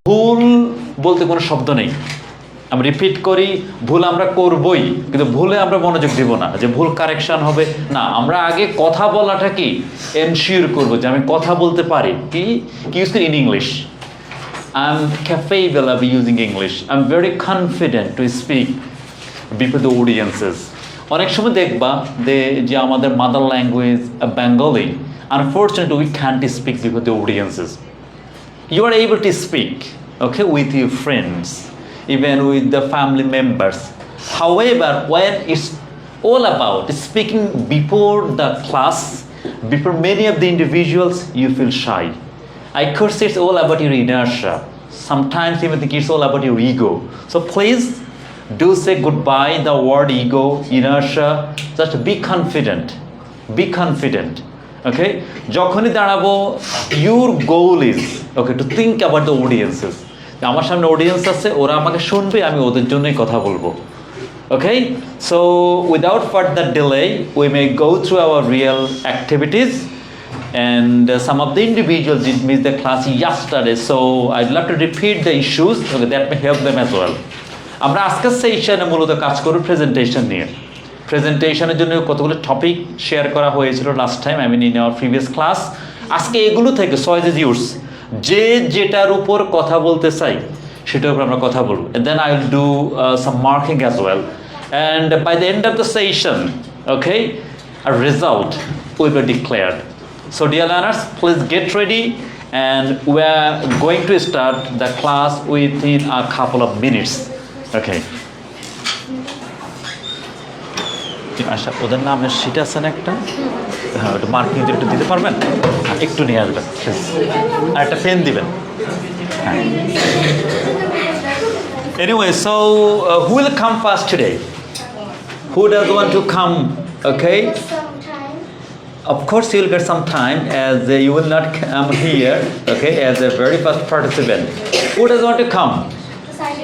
ভুল বলতে কোনো শব্দ নেই। আমি রিপিট করি, ভুল আমরা করবই, কিন্তু ভুলে আমরা মনোযোগ দিব না যে ভুল কারেকশন হবে না। আমরা আগে কথা বলাটা কি এনশিওর করবো যে আমি কথা বলতে পারি। কি ইউজ করি in English, I am capable of using English, I am very confident to speak before the audiences. অনেক সময় দেখবা যে আমাদের mother language Bengali, unfortunately we can't speak before the audiences. You are able to speak, okay, with your friends, even with the family members. However, when it's all about speaking before the class, before many of the individuals, you feel shy. I course it's all about your inertia. Sometimes even think it's all about your ego. So please do say goodbye the word ego, inertia. Just be confident. Be confident. ওকে, যখনই দাঁড়াবো your goal is okay to think about the audiences. আমার সামনে audience আছে, ওরা আমাকে শুনবে, আমি ওদের জন্যই কথা বলবো। Okay, so without further delay we may go through our real activities and some of the individuals did miss the class yesterday, so I'd love to repeat the issues, okay, that may help them as well. আমরা আজকের সেশনে মূলত কাজ করব presentation নিয়ে। প্রেজেন্টেশনের জন্য কতগুলো topic share করা হয়েছিল last time, I mean in our previous class. আজকে এগুলো থেকে চয়েস ইজ ইউর্স, যে যেটার উপর কথা বলতে চাই সেটার উপর আমরা কথা বলবো, and then I will do some marking as well, and by the end of the session, okay, a result will be declared. So dear learners, please get ready, and we are going to start the class within a couple of minutes. Okay. আচ্ছা, ওদের নামের sheet আছে না একটা, হ্যাঁ ওটা marking একটু দিতে পারবেন, একটু নিয়ে আসবেন আর একটা পেন দিবেন। হ্যাঁ, anyway, so who will come first today? Who does want to come? Okay, of course you will get some time, as you will not come here, okay, as a very first participant. Who does want to come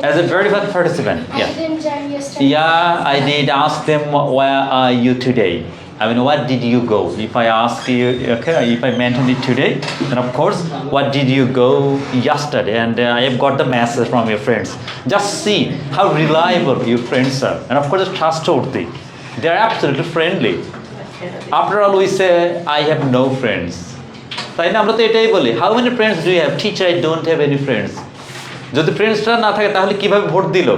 as a very first participant? Yeah. I didn't join yesterday. Yeah, I did ask them, where are you today? I mean, what did you go? If I ask you, okay, if I mention it today, then of course, what did you go yesterday? And I have got the message from your friends. Just see how reliable your friends are. And of course, trustworthy. They are absolutely friendly. After all, we say, I have no friends. তাই না, আমরা তো এটাই বলি, how many friends do you have? Teacher, I don't have any friends. যদি ফ্রেন্ডসরা না থাকে তাহলে কিভাবে ভোট দিল?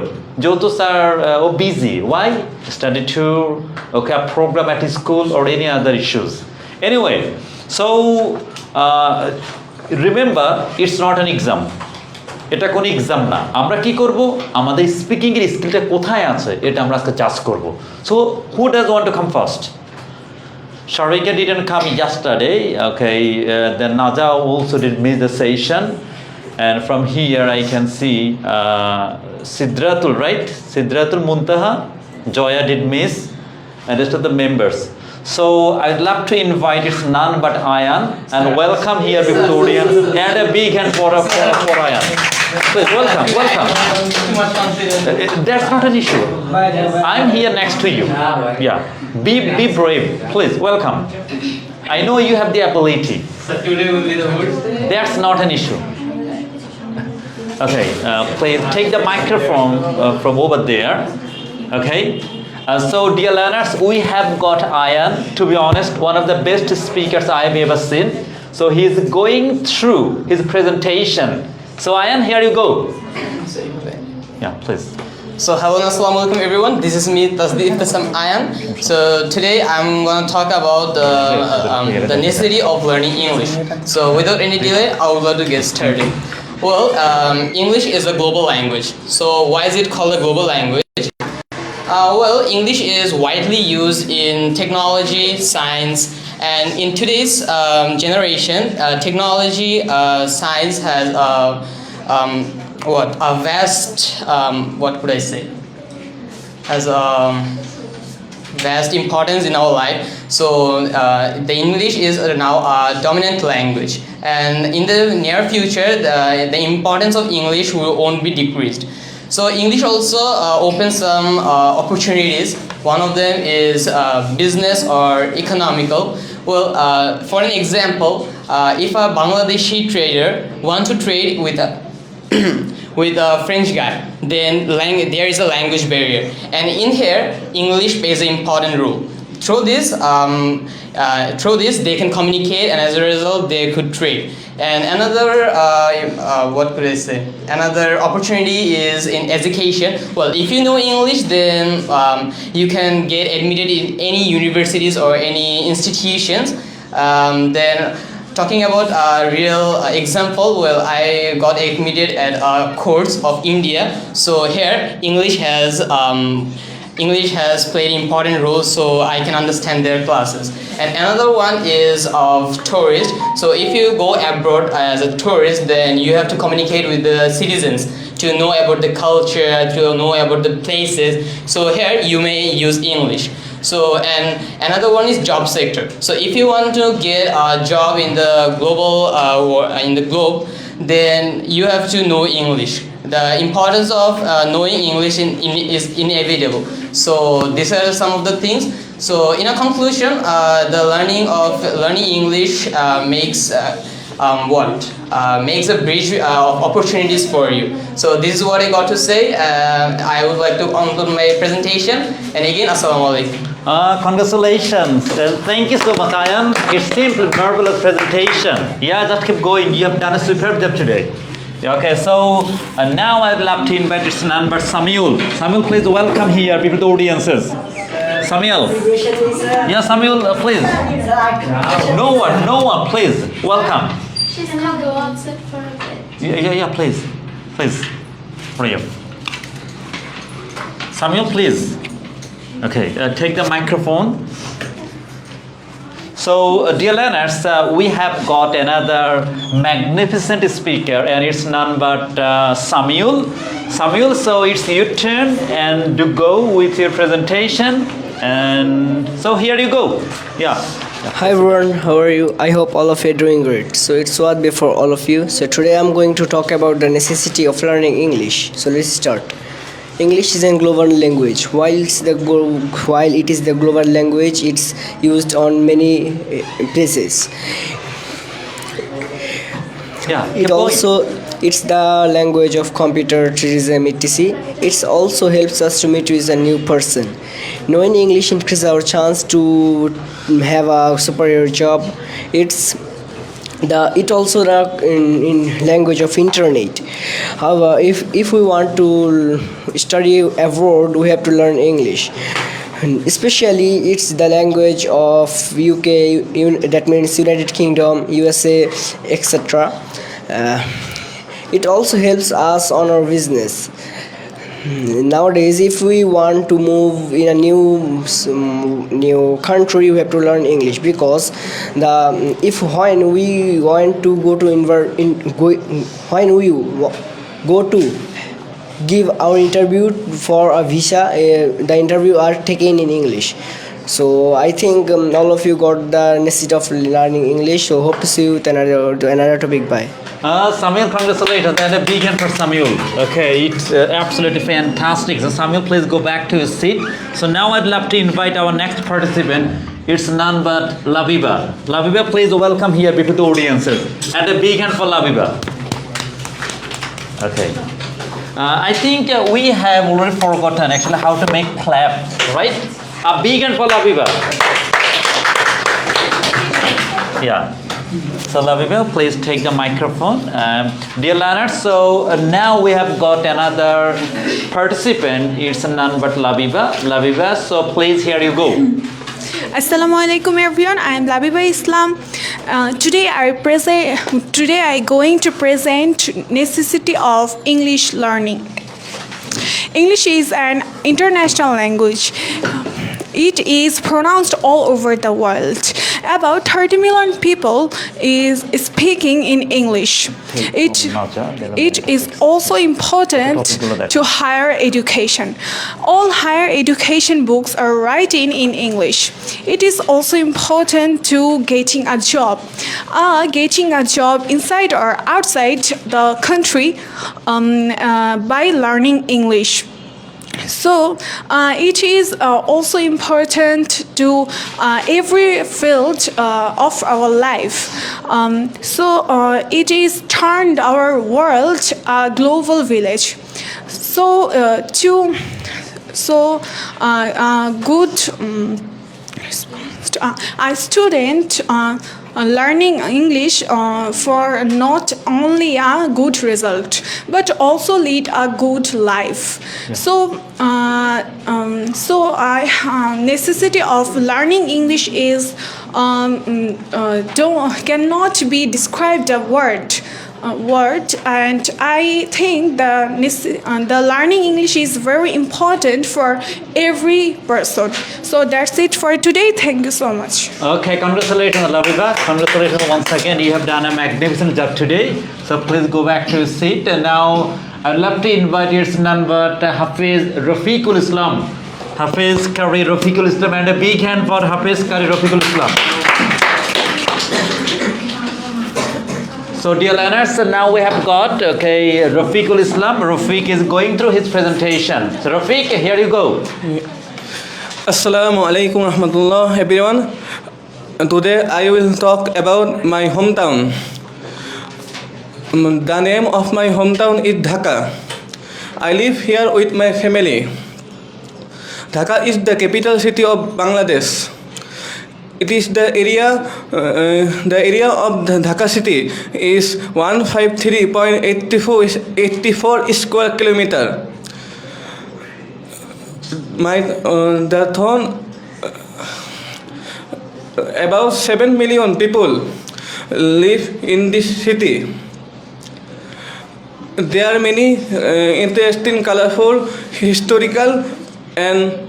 যেহেতু স্যার ও busy, why study tour, okay, a program at school or any other issues. Anyway, so remember it's not an exam. এটা কোনো এক্সাম না। আমরা কি করব, আমাদের স্পিকিংয়ের স্কিলটা কোথায় আছে এটা আমরা আজকে জাজ করব। So who does want to come first? Sharika didn't come yesterday, okay, then Naja also did miss the session. And from here I can see Sidratul, right? Sidratul Muntaha, Joya did miss, and rest of the members. So I'd love to invite, it's none but Ayan, and welcome here before the audience, and a big hand for Ayan. Please welcome. That's not an issue. I'm here next to you. Yeah, be brave. Please welcome. I know you have the ability. Today will be the mood. That's not an issue. Okay, please take the microphone from over there. Okay, so dear learners, we have got Ayan, to be honest, one of the best speakers I've ever seen. So he is going through his presentation. So Ayan, here you go. Yeah, please. So hello and assalamu alaikum everyone. This is me, Tasdeep Tasam Ayan. So today I'm going to talk about the necessity of learning English. So without any delay, I would like to get started. Well, English is a global language. So why is it called a global language? Well, English is widely used in technology, science, and in today's generation, technology, science has a vast, what could I say, has a vast importance in our life. So the English is now a dominant language, and in the near future the importance of English won't be decreased. So English also opens some opportunities. One of them is business or economical. Well, for an example, if a Bangladeshi trader wants to trade with with a French guy, then there is a language barrier, and in here English plays an important role. Through this, they can communicate, and as a result, they could trade. And another, what could I say? Another opportunity is in education. Well, if you know English, then you can get admitted in any universities or any institutions. Then talking about a real example, well, I got admitted at a course of India. So here, English has played an important role, so I can understand their classes. And another one is of tourist. So if you go abroad as a tourist, then you have to communicate with the citizens to know about the culture, to know about the places. So here you may use English. So, and another one is job sector. So if you want to get a job in the globe, then you have to know English. The importance of knowing English is inevitable. So these are some of the things. So in a conclusion, the learning English makes makes a bridge of opportunities for you. So this is what I got to say. I would like to conclude my presentation. And again, assalamu alaikum. Congratulations. Thank you so much, Ayan. It's simple, marvelous presentation. Yeah, just keep going. You have done a superb job today. Okay, so now I'd love to invite its number Samuel. Samuel, please welcome here before the audiences. Samuel. Yeah, Samuel, please. No one, please. Welcome. She's gonna go outside for a bit. Yeah, please. For you. Samuel, please. Okay, take the microphone. So, dear learners, we have got another magnificent speaker, and it's none but Samuel. Samuel, so it's your turn, and to go with your presentation. And so here you go. Yeah. Hi everyone, how are you? I hope all of you are doing great. So it's Swad before all of you. So today I'm going to talk about the necessity of learning English. So let's start. English is a global language. While it is the global language, it's used on many places. Yeah. It's the language of computer, tourism, etc. It also helps us to meet with a new person. Knowing English increases our chance to have a superior job. It also in language of internet. However, if we want to study abroad, we have to learn English. Especially it's the language of UK, that means United Kingdom, USA, etc. It also helps us on our business. Nowadays, if we want to move in a new country, we have to learn English, because when we want to go to give our interview for a visa, the interview are taken in English. So I think all of you got the necessity of learning English. So hope to see you with another topic. Bye. Samuel, congratulations, and a big hand for Samuel. Okay, it's absolutely fantastic. So Samuel, please go back to your seat. So now I'd love to invite our next participant. It's none but Labiba. Labiba, please welcome here before the audiences. And a big hand for Labiba. Okay. I think we have already forgotten actually how to make clap, right? A big hand for Labiba. Yeah. So Labiba, please take the microphone. Dear learners, so now we have got another participant. It's none but Labiba. Labiba, so please, here you go. Assalamu alaikum everyone. I am Labiba Islam. Today I going to present necessity of English learning. English is an international language. It is pronounced all over the world. About 30 million people is speaking in English. It is also important to higher education. All higher education books are written in English. It is also important to getting a job. Getting a job inside or outside the country by learning English. So it is also important to every field of our life. It is turned our world a global village. A student learning English for not only a good result but also lead a good life. Necessity of learning English is cannot be described a word, and I think the learning English is very important for every person. So that's it for today. Thank you so much. Okay, congratulations, Labiba. Congratulations once again. You have done a magnificent job today. So please go back to your seat. And now I'd love to invite your none but Hafiz Rafiqul Islam. Hafiz Kari Rafiqul Islam, and a big hand for Hafiz Kari Rafiqul Islam. So dear learners, now we have got Rafiqul Islam. Rafiq is going through his presentation. So Rafiq, here you go. Assalamu alaikum rahmatullah everyone. Today I will talk about my hometown. The name of my hometown is Dhaka. I live here with my family. Dhaka is the capital city of Bangladesh. It is the area of the Dhaka city is 153.84 square kilometer. About 7 million people live in this city. There are many interesting, colorful, historical, and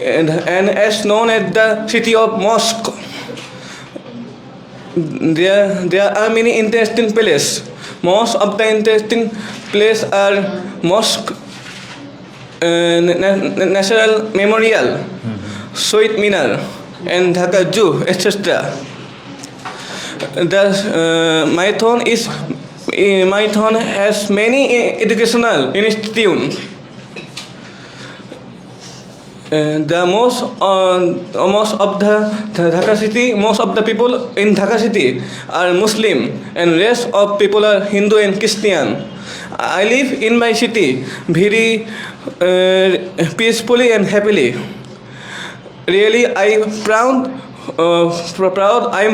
as known as the city of mosque. There are many interesting places. Most of the interesting places are mosque, National Memorial, Shohid Minar, and Dhaka Zoo, etc. My town has many educational institutions. Most of the people in Dhaka city are Muslim, and rest of people are Hindu and Christian. I live in my city very peacefully and happily. Really, I am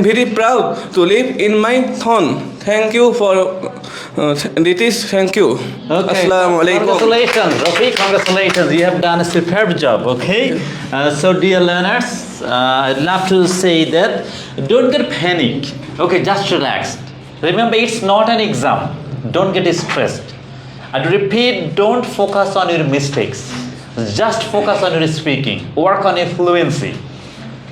very proud to live in my town. Thank you for thank you. Okay. Assalamu alaikum. Congratulations, Rafiq. Congratulations. You have done a superb job. Okay. So, dear learners, I'd love to say that don't get panic. Okay, just relax. Remember, it's not an exam. Don't get stressed. And repeat, don't focus on your mistakes. Just focus on your speaking. Work on your fluency.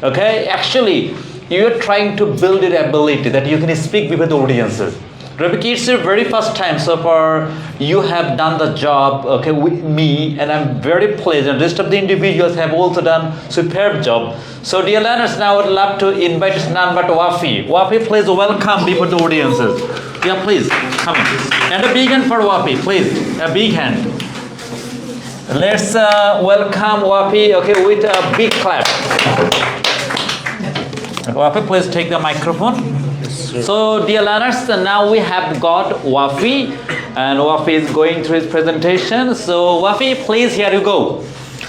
Okay. Actually, you're trying to build your ability that you can speak with the audiences. Rafiq, it's your very first time so far. You have done the job, okay, with me, and I'm very pleased. And rest of the individuals have also done superb job. So, dear learners, now I would love to invite none but Wafi. Wafi, please welcome before the audiences. Yeah, please come in. And a big hand for Wafi, please. A big hand. Let's welcome Wafi, okay, with a big clap. Wafi, please take the microphone. So, dear learners, now we have got Wafi, and Wafi is going through his presentation. So, Wafi, please, here you go.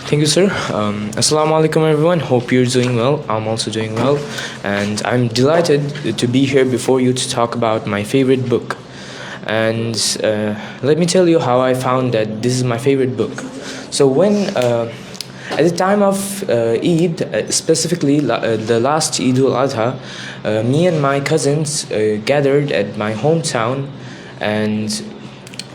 Thank you, sir. Assalamu alaikum, everyone. Hope you're doing well. I'm also doing well, and I'm delighted to be here before you to talk about my favorite book. And let me tell you how I found that this is my favorite book. So at the time of Eid, specifically the last Eid al-Adha, me and my cousins gathered at my hometown and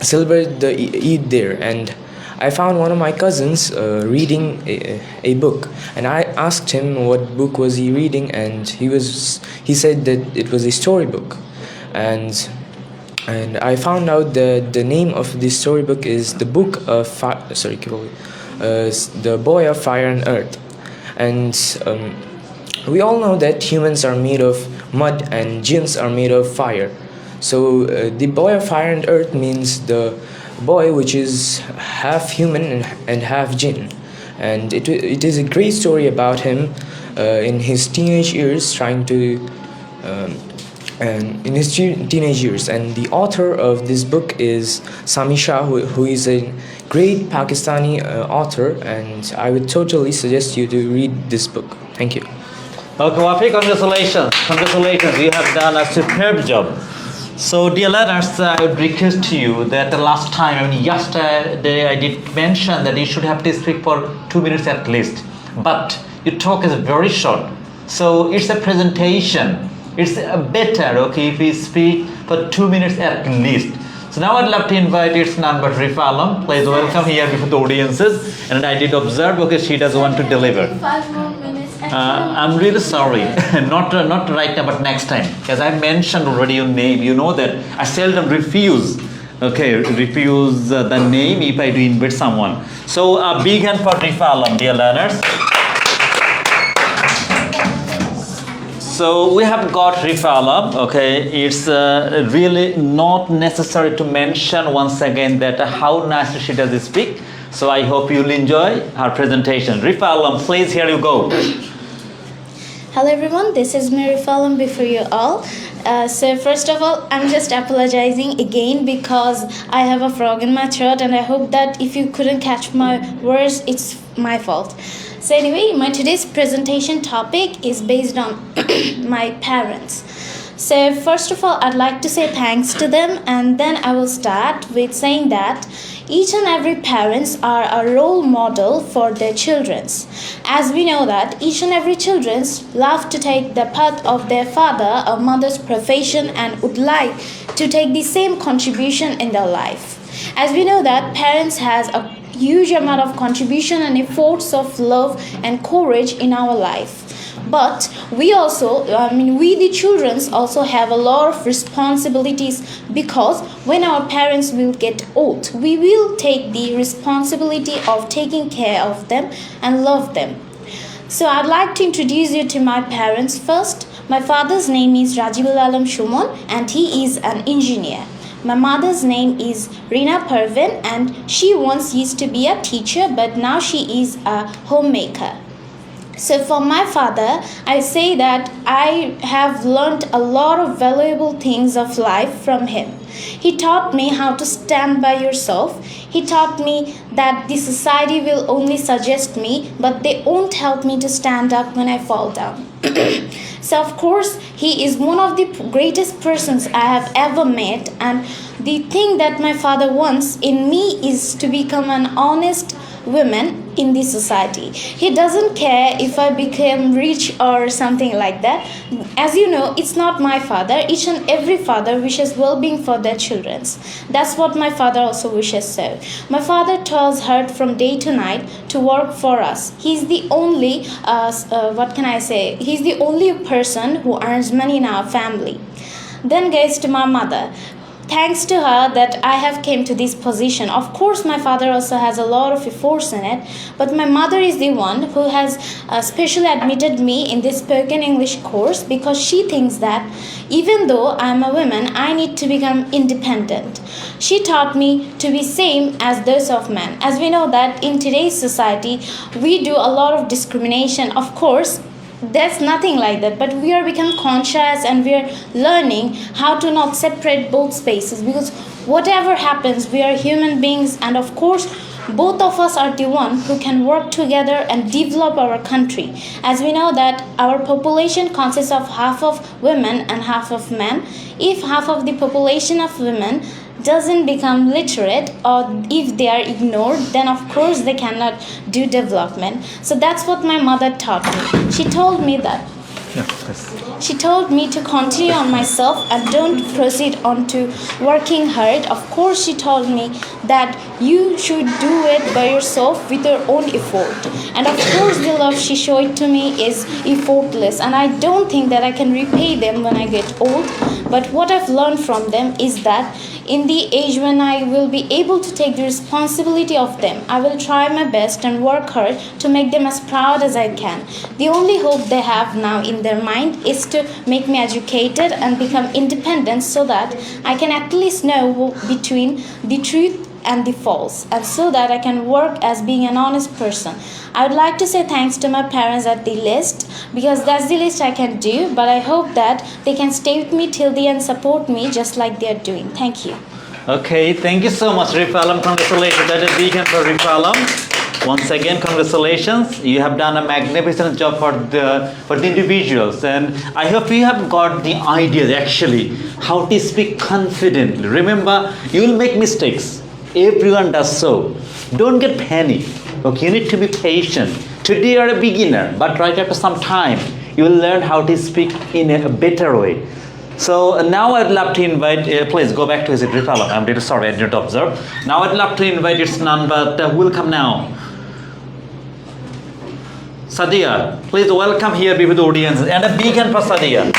celebrated the Eid there. And I found one of my cousins reading a book, and I asked him what book was he reading, and he said that it was a storybook. And I found out that the name of this storybook is The Boy of Fire and Earth. And we all know that humans are made of mud and jinns are made of fire. So the boy of fire and earth means the boy which is half human and half jinn, and it is a great story about him in his teenage years trying to and in his teenage years. And the author of this book is Sami Shah, who is a great Pakistani author, and I would totally suggest you to read this book. Thank you. Okay, Wafi, congratulations. Congratulations, you have done a superb job. So, dear learners, I would request to you that the last time, yesterday, I did mention that you should have to speak for 2 minutes at least. But your talk is very short. So, it's a presentation. It's better, okay, if we speak for 2 minutes at least. So now I'd love to invite its none but Rifa Alam. Please welcome here before the audiences. And I did observe, okay, she does want to deliver. 5 more minutes. I'm really sorry, not right now, but next time. As I mentioned already your name, you know that I seldom refuse. Okay, refuse the name if I do invite someone. So a big hand for Rifa Alam, dear learners. So we have got Rifa Alam, okay, it's really not necessary to mention once again that how nicely she does speak. So I hope you'll enjoy her presentation. Rifa Alam, please, here you go. Hello everyone, this is Mary Fallon before you all. So first of all, I'm just apologizing again because I have a frog in my throat, and I hope that if you couldn't catch my words, it's my fault. So anyway, my today's presentation topic is based on my parents. So first of all, I'd like to say thanks to them, and then I will start with saying that each and every parents are a role model for their childrens. As we know that each and every childrens love to take the path of their father or mother's profession and would like to take the same contribution in their life. As we know that parents has a huge amount of contribution and efforts of love and courage in our life. But we also, we the children also have a lot of responsibilities, because when our parents will get old, we will take the responsibility of taking care of them and love them. So I'd like to introduce you to my parents first. My father's name is Rajibul Alam Shumon, and he is an engineer. My mother's name is Rina Pervin, and she once used to be a teacher, but now she is a homemaker. So for my father, I say that I have learned a lot of valuable things of life from him. He taught me how to stand by yourself. He taught me that the society will only suggest me, but they won't help me to stand up when I fall down. So of course, he is one of the greatest persons I have ever met, and the thing that my father wants in me is to become an honest woman in the society. He doesn't care if I become rich or something like that. As you know, it's not my father. Each and every father wishes well-being for their children. That's what my father also wishes so. My father toils hard from day to night to work for us. He's the only, He's the only person who earns money in our family. Then goes to my mother. Thanks to her that I have came to this position. Of course, my father also has a lot of efforts in it, but my mother is the one who has specially admitted me in this spoken English course, because she thinks that even though I am a woman, I need to become independent. She taught me to be same as those of men. As we know that in today's society, we do a lot of discrimination. Of course, there's nothing like that, but we are becoming conscious and we are learning how to not separate both spaces, because whatever happens, we are human beings, and of course both of us are the one who can work together and develop our country. As we know that our population consists of half of women and half of men. If half of the population of women doesn't become literate, or if they are ignored, then of course they cannot do development. So that's what my mother taught me. She told me that she told me to continue on myself and don't proceed on to working hard. Of course, she told me that you should do it by yourself with your own effort. And of course, the love she showed to me is effortless, and I don't think that I can repay them when I get old. But what I've learned from them is that in the age when I will be able to take the responsibility of them, I will try my best and work hard to make them as proud as I can. The only hope they have now in their mind is to make me educated and become independent so that I can at least know between the truth and the false, and so that I can work as being an honest person. I would like to say thanks to my parents at the least, because that's the least I can do, but I hope that they can stay with me till the end, support me just like they are doing. Thank you. Okay, thank you so much, Rifalam. Congratulations. That is big hand for Rifalam. Once again, congratulations. You have done a magnificent job for the individuals, and I hope you have got the ideas actually how to speak confidently. Remember, you will make mistakes. Everyone does so. Don't get panic. Okay, you need to be patient. Today you are a beginner, but right after some time, you will learn how to speak in a better way. So now I'd love to invite, please go back to his Rifalam. I'm really sorry, I didn't observe. Now I'd love to invite, it's none but who will come now? Sadia, please welcome here before the audience, and a big hand for Sadia.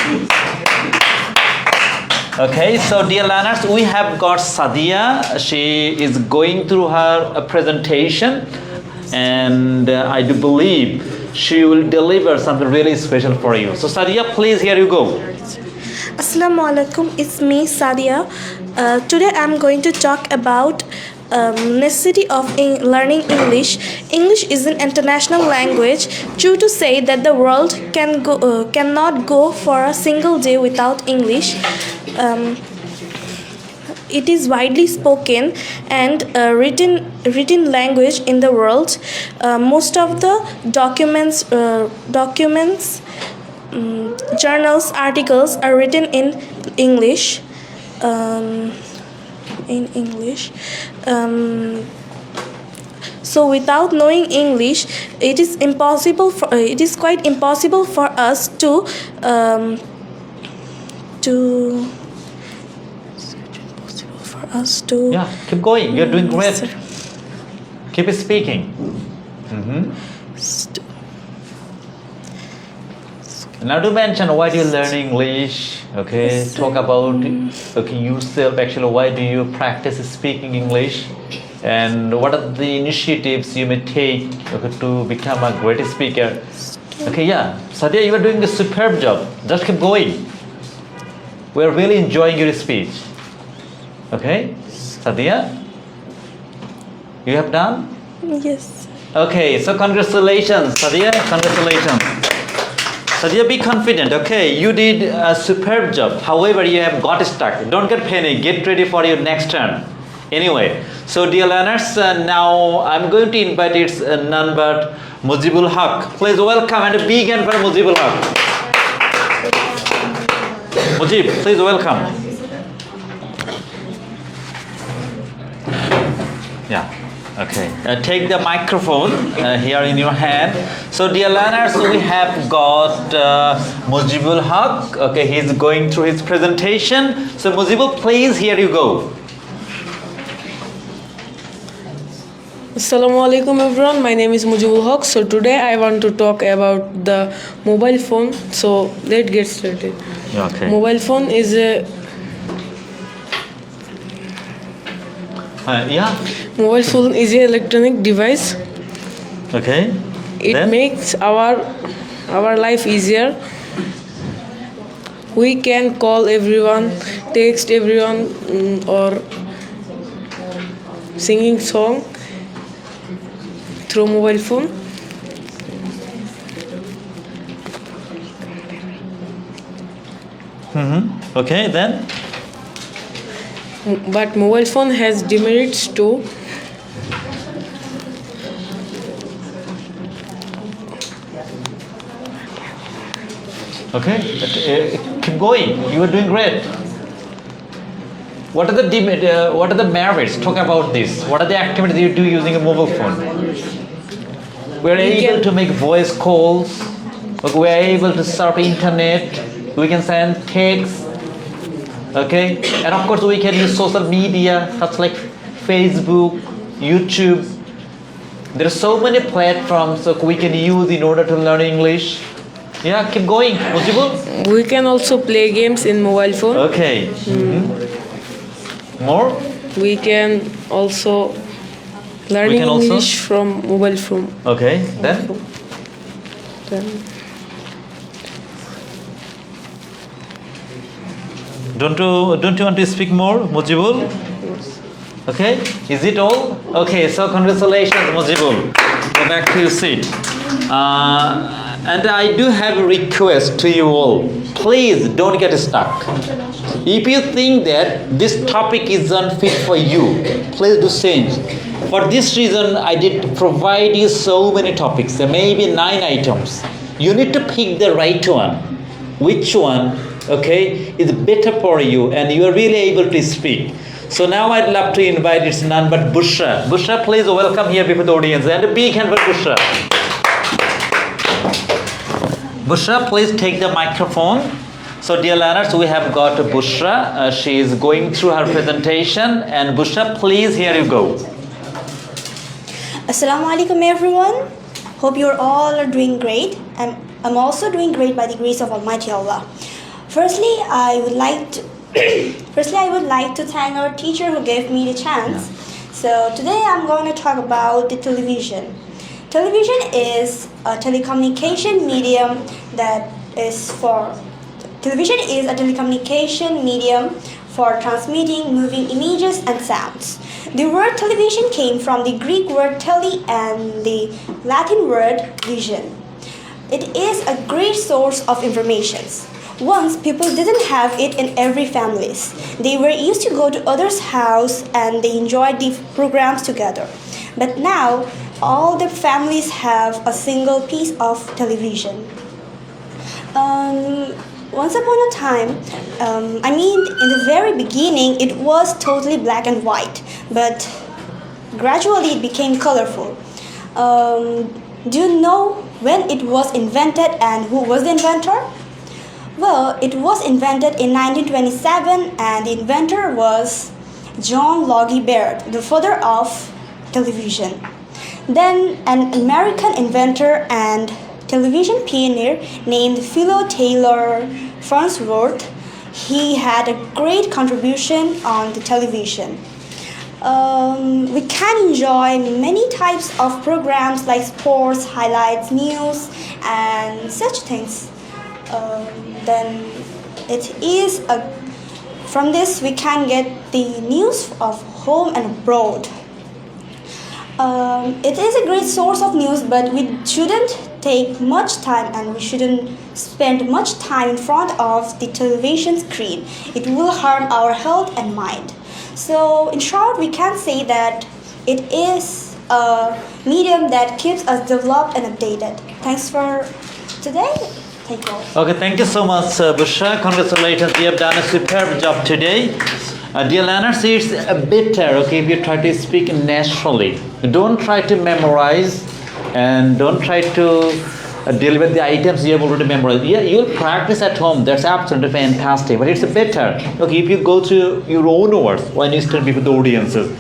Okay, so dear learners, we have got Sadia. She is going through her presentation, and I do believe she will deliver something really special for you. So Sadia, please, here you go. Assalamu alaikum, it's me Sadia. Today I'm going to talk about necessity of learning English. English is an international language. True to say that the world cannot go for a single day without English. It is widely spoken and written language in the world. Most of the documents, journals, articles are written in English. So without knowing English, it is quite impossible for us to Yeah, keep going. You're doing great. Keep speaking. Now do mention why do you learn English? Okay, talk about yourself. Actually, why do you practice speaking English? And what are the initiatives you may take to become a great speaker? Okay, yeah, Sadia, you are doing a superb job. Just keep going. We are really enjoying your speech. Okay, Sadia, you have done? Yes. Okay, so congratulations, Sadia. Congratulations. Sadia, be confident. Okay, you did a superb job. However, you have got stuck. Don't get panic. Get ready for your next turn. Anyway, so dear learners, now I'm going to invite it's none but Mujibul Haq. Please welcome and a big hand for Mujibul Haq. Mujib, please welcome. Yeah. Okay. Take the microphone here in your hand. So, dear learners, we have got Mujibul Haq. Okay, he's going through his presentation. So, Mujibul, please, here you go. Assalamu alaikum everyone, my name is Mujibul Haq. So today I want to talk about the mobile phone. So let's get started. Okay. Mobile phone is a mobile phone is an electronic device. Okay. It Then? makes our life easier. We can call everyone, text everyone, or singing song through mobile phone. Okay, then? But mobile phone has demerits too. Okay, keep going. You are doing great. What are the merits? Talk about this. What are the activities you do using a mobile phone? We are able to make voice calls. We are able to surf internet. We can send texts. Okay, and of course we can use social media such like Facebook, YouTube. There are so many platforms that we can use in order to learn English. Yeah, keep going. Mujibul? We can also play games in mobile phone. Okay. More? We can also learn English from mobile phone. Okay. Then? Don't you want to speak more, Mujibul? Okay, is it all? Okay, so congratulations, Mujibul. Go back to your seat. And I do have a request to you all. Please don't get stuck. If you think that this topic is unfit for you, please do change. For this reason, I did provide you so many topics, maybe 9 items. You need to pick the right one. Which one, okay, is better for you and you are really able to speak. So now I'd love to invite, it's none but Bushra. Bushra, please welcome here before the audience. And a big hand for Bushra. Bushra, please take the microphone. So dear learners, we have got Bushra. She is going through her presentation. And Bushra, please, here you go. Assalamu alaikum everyone. Hope you're all are doing great, and I'm also doing great by the grace of Almighty Allah. Firstly, I would like to thank our teacher who gave me the chance. So today I'm going to talk about the television. Television is a telecommunication medium for transmitting moving images and sounds. The word television came from the Greek word tele and the Latin word vision. It is a great source of information. Once people didn't have it in every families. They were used to go to others' house and they enjoyed the programs together. But now all the families have a single piece of television. Once upon a time, in the very beginning, it was totally black and white, but gradually it became colorful. Do you know when it was invented and who was the inventor? Well, it was invented in 1927 and the inventor was John Logie Baird, the father of television. Then an American inventor and television pioneer named Philo Taylor Farnsworth. He had a great contribution on the television. We can enjoy many types of programs like sports, highlights, news, and such things. From this we can get the news of home and abroad. It is a great source of news, but we shouldn't take much time and we shouldn't spend much time in front of the television screen. It will harm our health and mind. So in short, we can say that it is a medium that keeps us developed and updated. Thanks for today. Thank you all. Okay, thank you so much, Bushra. Congratulations, you have done a superb job today. Dear learners, it's better, okay, if you try to speak naturally. Don't try to memorize and don't try to deal with the items you have already memorized. Yeah, you'll practice at home. That's absolutely fantastic. But it's better, okay, if you go to your own words when you stand before the audiences.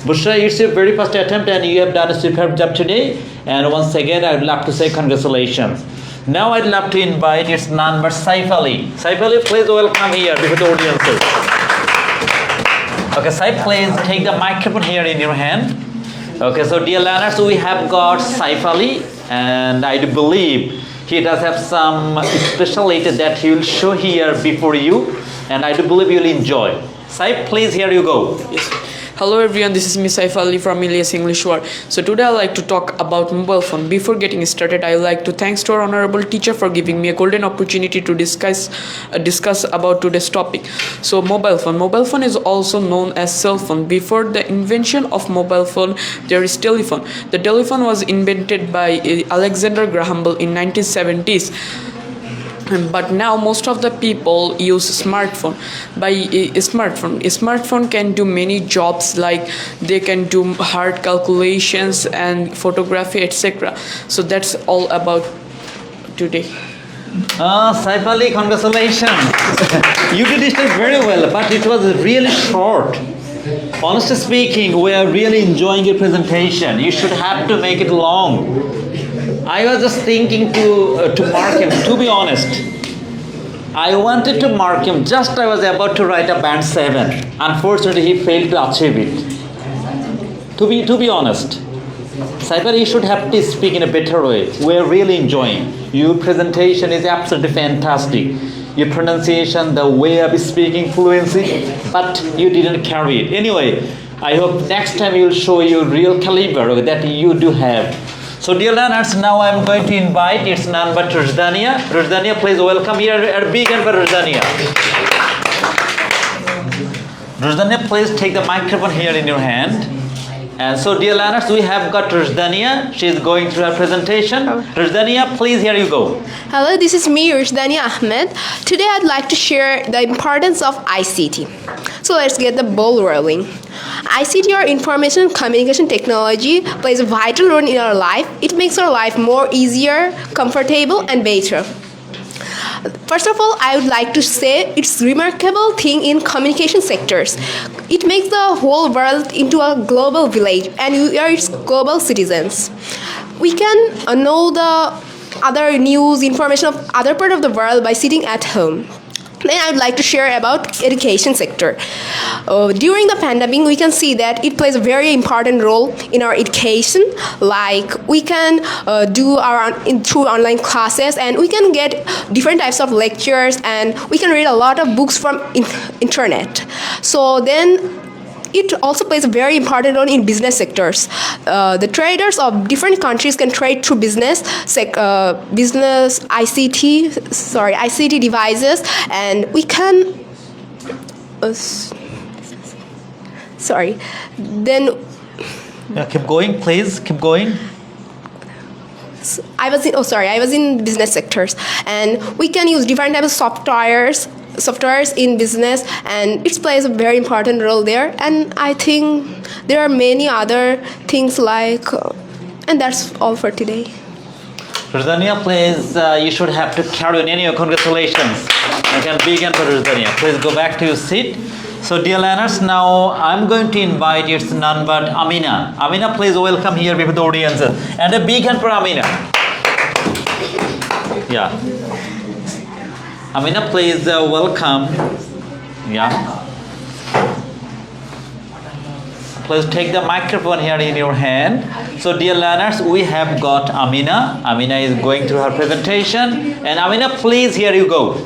Bushra, it's your very first attempt and you have done a superb job today. And once again, I'd love to say congratulations. Now I'd love to invite it's none but Saif Ali. Saif Ali, please welcome here before the audiences. Okay, Saif, please take the microphone here in your hand. Okay, so dear learners, we have got Saif Ali, and I do believe he does have some speciality that he will show here before you, and I do believe you'll enjoy. Saif, please, here you go. Yes. Hello everyone, this is Miss Saif Ali from Ilyas English World. So today I like to talk about mobile phone. Before getting started, I would like to thanks to our honorable teacher for giving me a golden opportunity to discuss about today's topic. So mobile phone. Mobile phone is also known as cell phone. Before the invention of mobile phone, there is telephone. The telephone was invented by Alexander Graham Bell in 1970s. But now most of the people use smartphone. By smartphone can do many jobs, like they can do hard calculations and photography, etc. So that's all about today. Saif Ali, congratulations. You did it very well, but it was really short. Honestly speaking, we are really enjoying your presentation. You should have to make it long. I was just thinking to mark him, to be honest. I wanted to mark him, just I was about to write a band 7. Unfortunately, he failed to achieve it. To be honest. Saif Ali, you should have to speak in a better way. We are really enjoying. Your presentation is absolutely fantastic. your pronunciation, the way of speaking fluency, but you didn't carry it. Anyway, I hope next time you will show your real caliber that you do have. So dear learners, now I'm going to invite, it's none but Rujdania. Rujdania, please welcome here a big hand for Rujdania. Rujdania, please take the microphone here in your hand. And so dear learners, we have got Rujdania. She is going through her presentation. Rujdania, please, here you go. Hello, this is me, Rushdania Ahmed. Today I'd like to share the importance of ICT. So let's get the ball rolling. ICT, or information and communication technology, plays a vital role in our life. It makes our life more easier, comfortable, and better. First of all, I would like to say it's a remarkable thing in communication sectors. It makes the whole world into a global village, and we are its global citizens. We can know the other news, information of other part of the world by sitting at home. Then I would like to share about education sector. During the pandemic, we can see that it plays a very important role in our education. Like we can do through online classes, and we can get different types of lectures, and we can read a lot of books from internet. So then it also plays a very important role in business sectors. The traders of different countries can trade through business ICT devices, and we can. Then. Yeah, keep going, please. Keep going. I was in business sectors, and we can use different types of softwares in business, and it plays a very important role there. And I think there are many other things and that's all for today. Rujdania, please, you should have to carry on. Anyway, congratulations. I can begin for Rujdania. Please go back to your seat. So dear learners, now I'm going to invite, it's none but Amina. Amina, please welcome here before the audience. And a big hand for Amina. Yeah. Amina, please welcome. Yeah. Please take the microphone here in your hand. So dear learners, we have got Amina. Amina is going through her presentation. And Amina, please, here you go.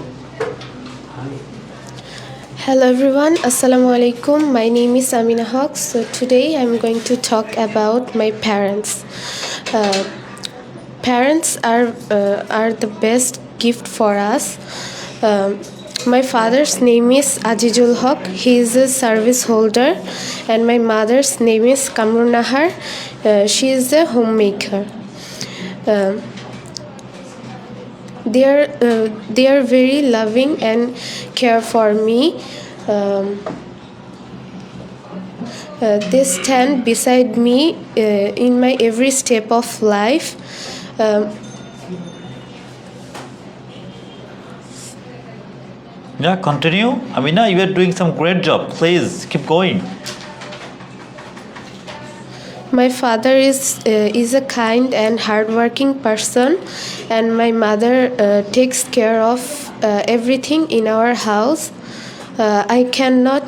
Hello everyone, Assalamu alaikum. My name is Amina Haq. So today I'm going to talk about my parents. Parents are the best gift for us. My father's name is Ajizul Haq. He is a service holder, and my mother's name is Kamrun Nahar. She is a homemaker. They are very loving and care for me. They stand beside me in my every step of life. Yeah, continue. Amina, you are doing some great job. Please keep going. My father is a kind and hardworking person, and my mother takes care of everything in our house. I cannot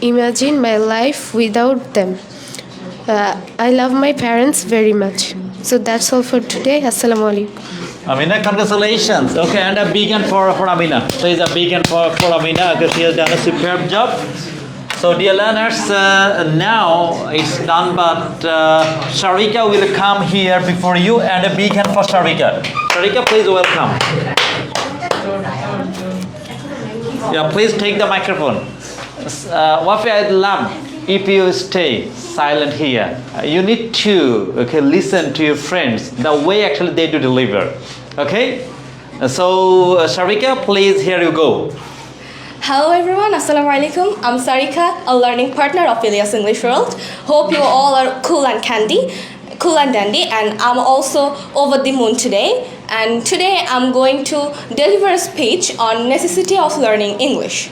imagine my life without them. I love my parents very much. So that's all for today. Assalamu alaikum. Amina, congratulations. Okay, and a big hand for Amina. Please, a big hand for Amina, because she has done a superb job. So dear learners, now it's done, but Sharika will come here before you, and a big hand for Sharika. Sharika, please welcome. Yeah, please take the microphone. Wafi, I'd love if you stay silent here. You need to listen to your friends, the way actually they do deliver. Okay? So Sharika, please, here you go. Hello everyone, Assalamu alaikum. I'm Sarika, a learning partner of Ilyas English World. Hope you all are cool and dandy, and I'm also over the moon today. And today I'm going to deliver a speech on necessity of learning English.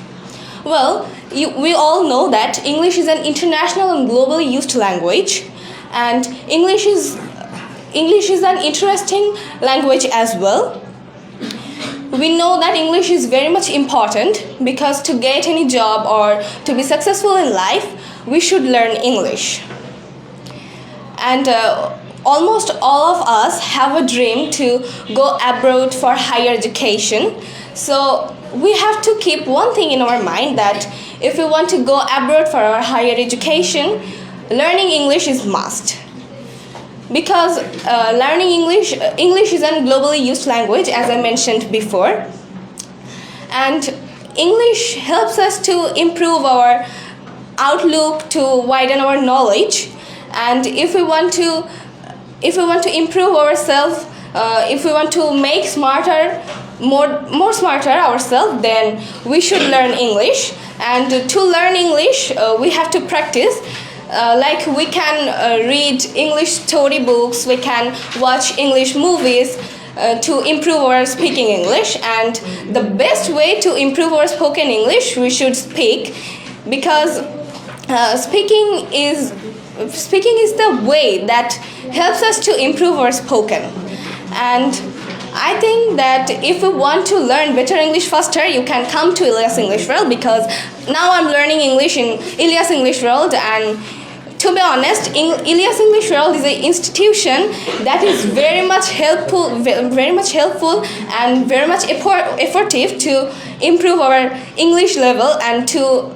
Well, we all know that English is an international and globally used language, and English is an interesting language as well. We know that English is very much important because to get any job or to be successful in life, we should learn English. And almost all of us have a dream to go abroad for higher education. So we have to keep one thing in our mind, that if we want to go abroad for our higher education, learning English is must. Because learning English is a globally used language, as I mentioned before. And English helps us to improve our outlook, to widen our knowledge. And if we want to improve ourselves, if we want to make more smarter ourselves, then we should learn English. And to learn English, we have to practice. Like we can read English storybooks, we can watch English movies to improve our speaking English. And the best way to improve our spoken English, we should speak, because speaking is the way that helps us to improve our spoken. And I think that if you want to learn better English faster, you can come to Ilyas English World, because now I'm learning English in Ilyas English World. And to be honest, Ilyas English World is an institution that is very much helpful and very much effortive to improve our English level and to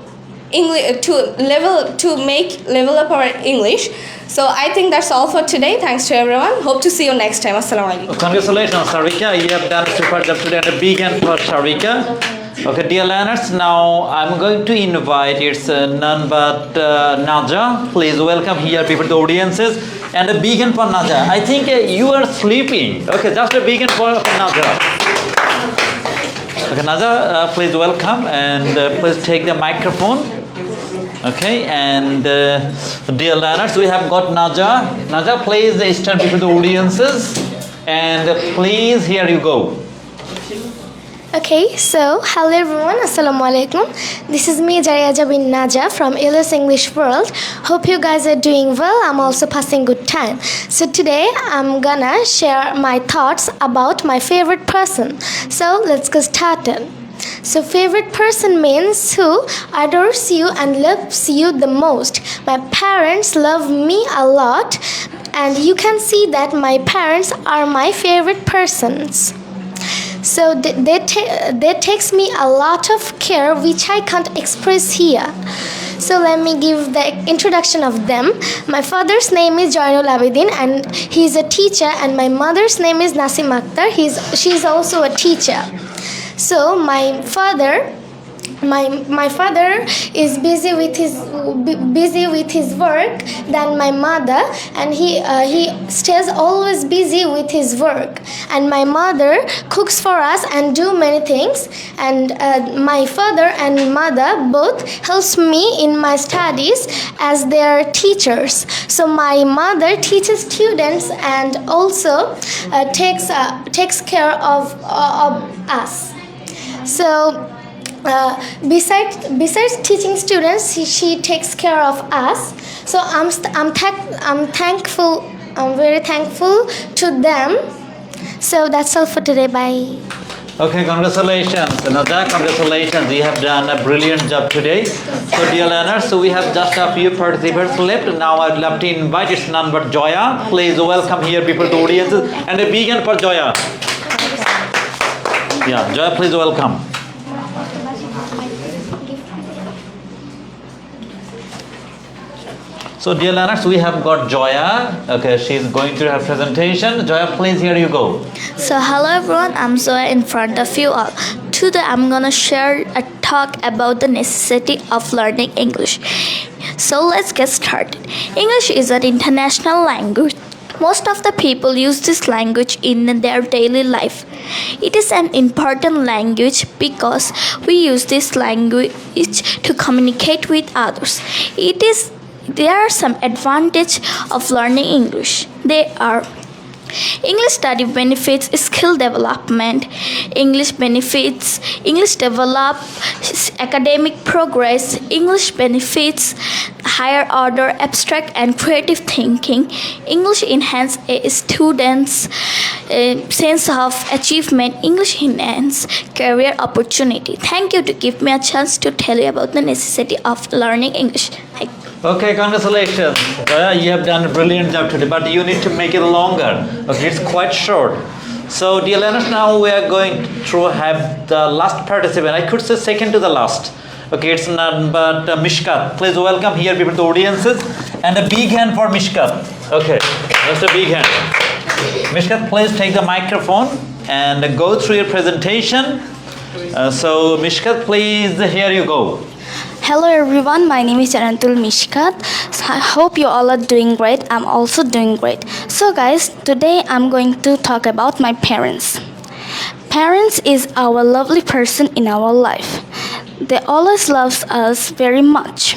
level up our English. So I think that's all for today. Thanks to everyone. Hope to see you next time. Assalamu alaikum. Congratulations, Sarika. You have done a super job today, and a big hand for Sarika. Okay, dear learners, now I'm going to invite none but Naja. Please welcome here before the audiences, and a big hand for Naja. I think you are sleeping. Okay, just a big hand for Naja. Okay, Naja, please welcome, and please take the microphone. Okay, and dear learners, we have got Naja. Naja, please stand before the audiences, and please, here you go. Okay, so hello everyone, assalamu alaikum. This is me, Jariaja bin Naja from Ilyas English World. Hope you guys are doing well. I'm also passing good time. So today I'm gonna share my thoughts about my favorite person. So let's get started. So favorite person means who adores you and loves you the most. My parents love me a lot, and you can see that my parents are my favorite persons. So they takes me a lot of care, which I can't express here. So let me give the introduction of them. My father's name is Joinul Abidin, and he's a teacher, and my mother's name is Nasim Akhtar. She's also a teacher. So my father is busy with his work than my mother, and he stays always busy with his work. And my mother cooks for us and do many things. And my father and mother both helps me in my studies as their teachers. So my mother teaches students and also takes care of us. So besides teaching students, she takes care of us. So I'm thankful. I'm very thankful to them. So that's all for today. Bye. Okay, congratulations, Naja. Congratulations, you have done a brilliant job today. So dear learners, so we have just a few participants left. Now I'd love to invite, it's none but Joya. Please welcome here before the audiences, and a big hand for Joya. Yeah, Joya, please welcome. So dear learners, we have got Joya. Okay, she's going to her presentation. Joya, please, here you go. So hello everyone, I'm Zoya in front of you all. Today I'm gonna share a talk about the necessity of learning English. So let's get started. English is an international language. Most of the people use this language in their daily life. It is an important language because we use this language to communicate with others. There are some advantages of learning English. They are: English study benefits skill development. English develop academic progress. English benefits higher order abstract and creative thinking. English enhance a student's sense of achievement. English enhance career opportunity. Thank you to give me a chance to tell you about the necessity of learning English. Okay, congratulations. Joya, you have done a brilliant job today, but you need to make it longer. Okay, it's quite short. So, dear learners, now we are going to have the last participant. I could say second to the last. Okay, it's none but Mishkat. Please welcome here before the audiences. And a big hand for Mishkat. Okay, just a big hand. Mishkat, please take the microphone and go through your presentation. So, Mishkat, please, here you go. Hello everyone, my name is Charantul Mishkat. I hope you all are doing great. I'm also doing great. So guys, today I'm going to talk about my parents. Parents is our lovely person in our life. They always love us very much.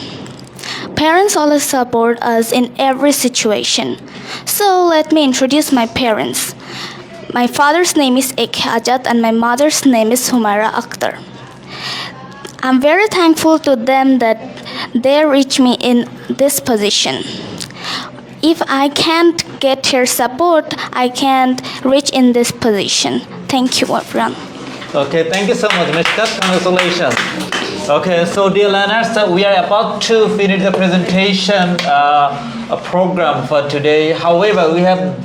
Parents always support us in every situation. So let me introduce my parents. My father's name is Ek Ajat and my mother's name is Humaira Akhtar. I'm very thankful to them that they reached me in this position. If I can't get your support, I can't reach in this position. Thank you, everyone. Okay, thank you so much, Mishkat. Congratulations. Okay, so dear learners, we are about to finish the presentation program for today. However, we have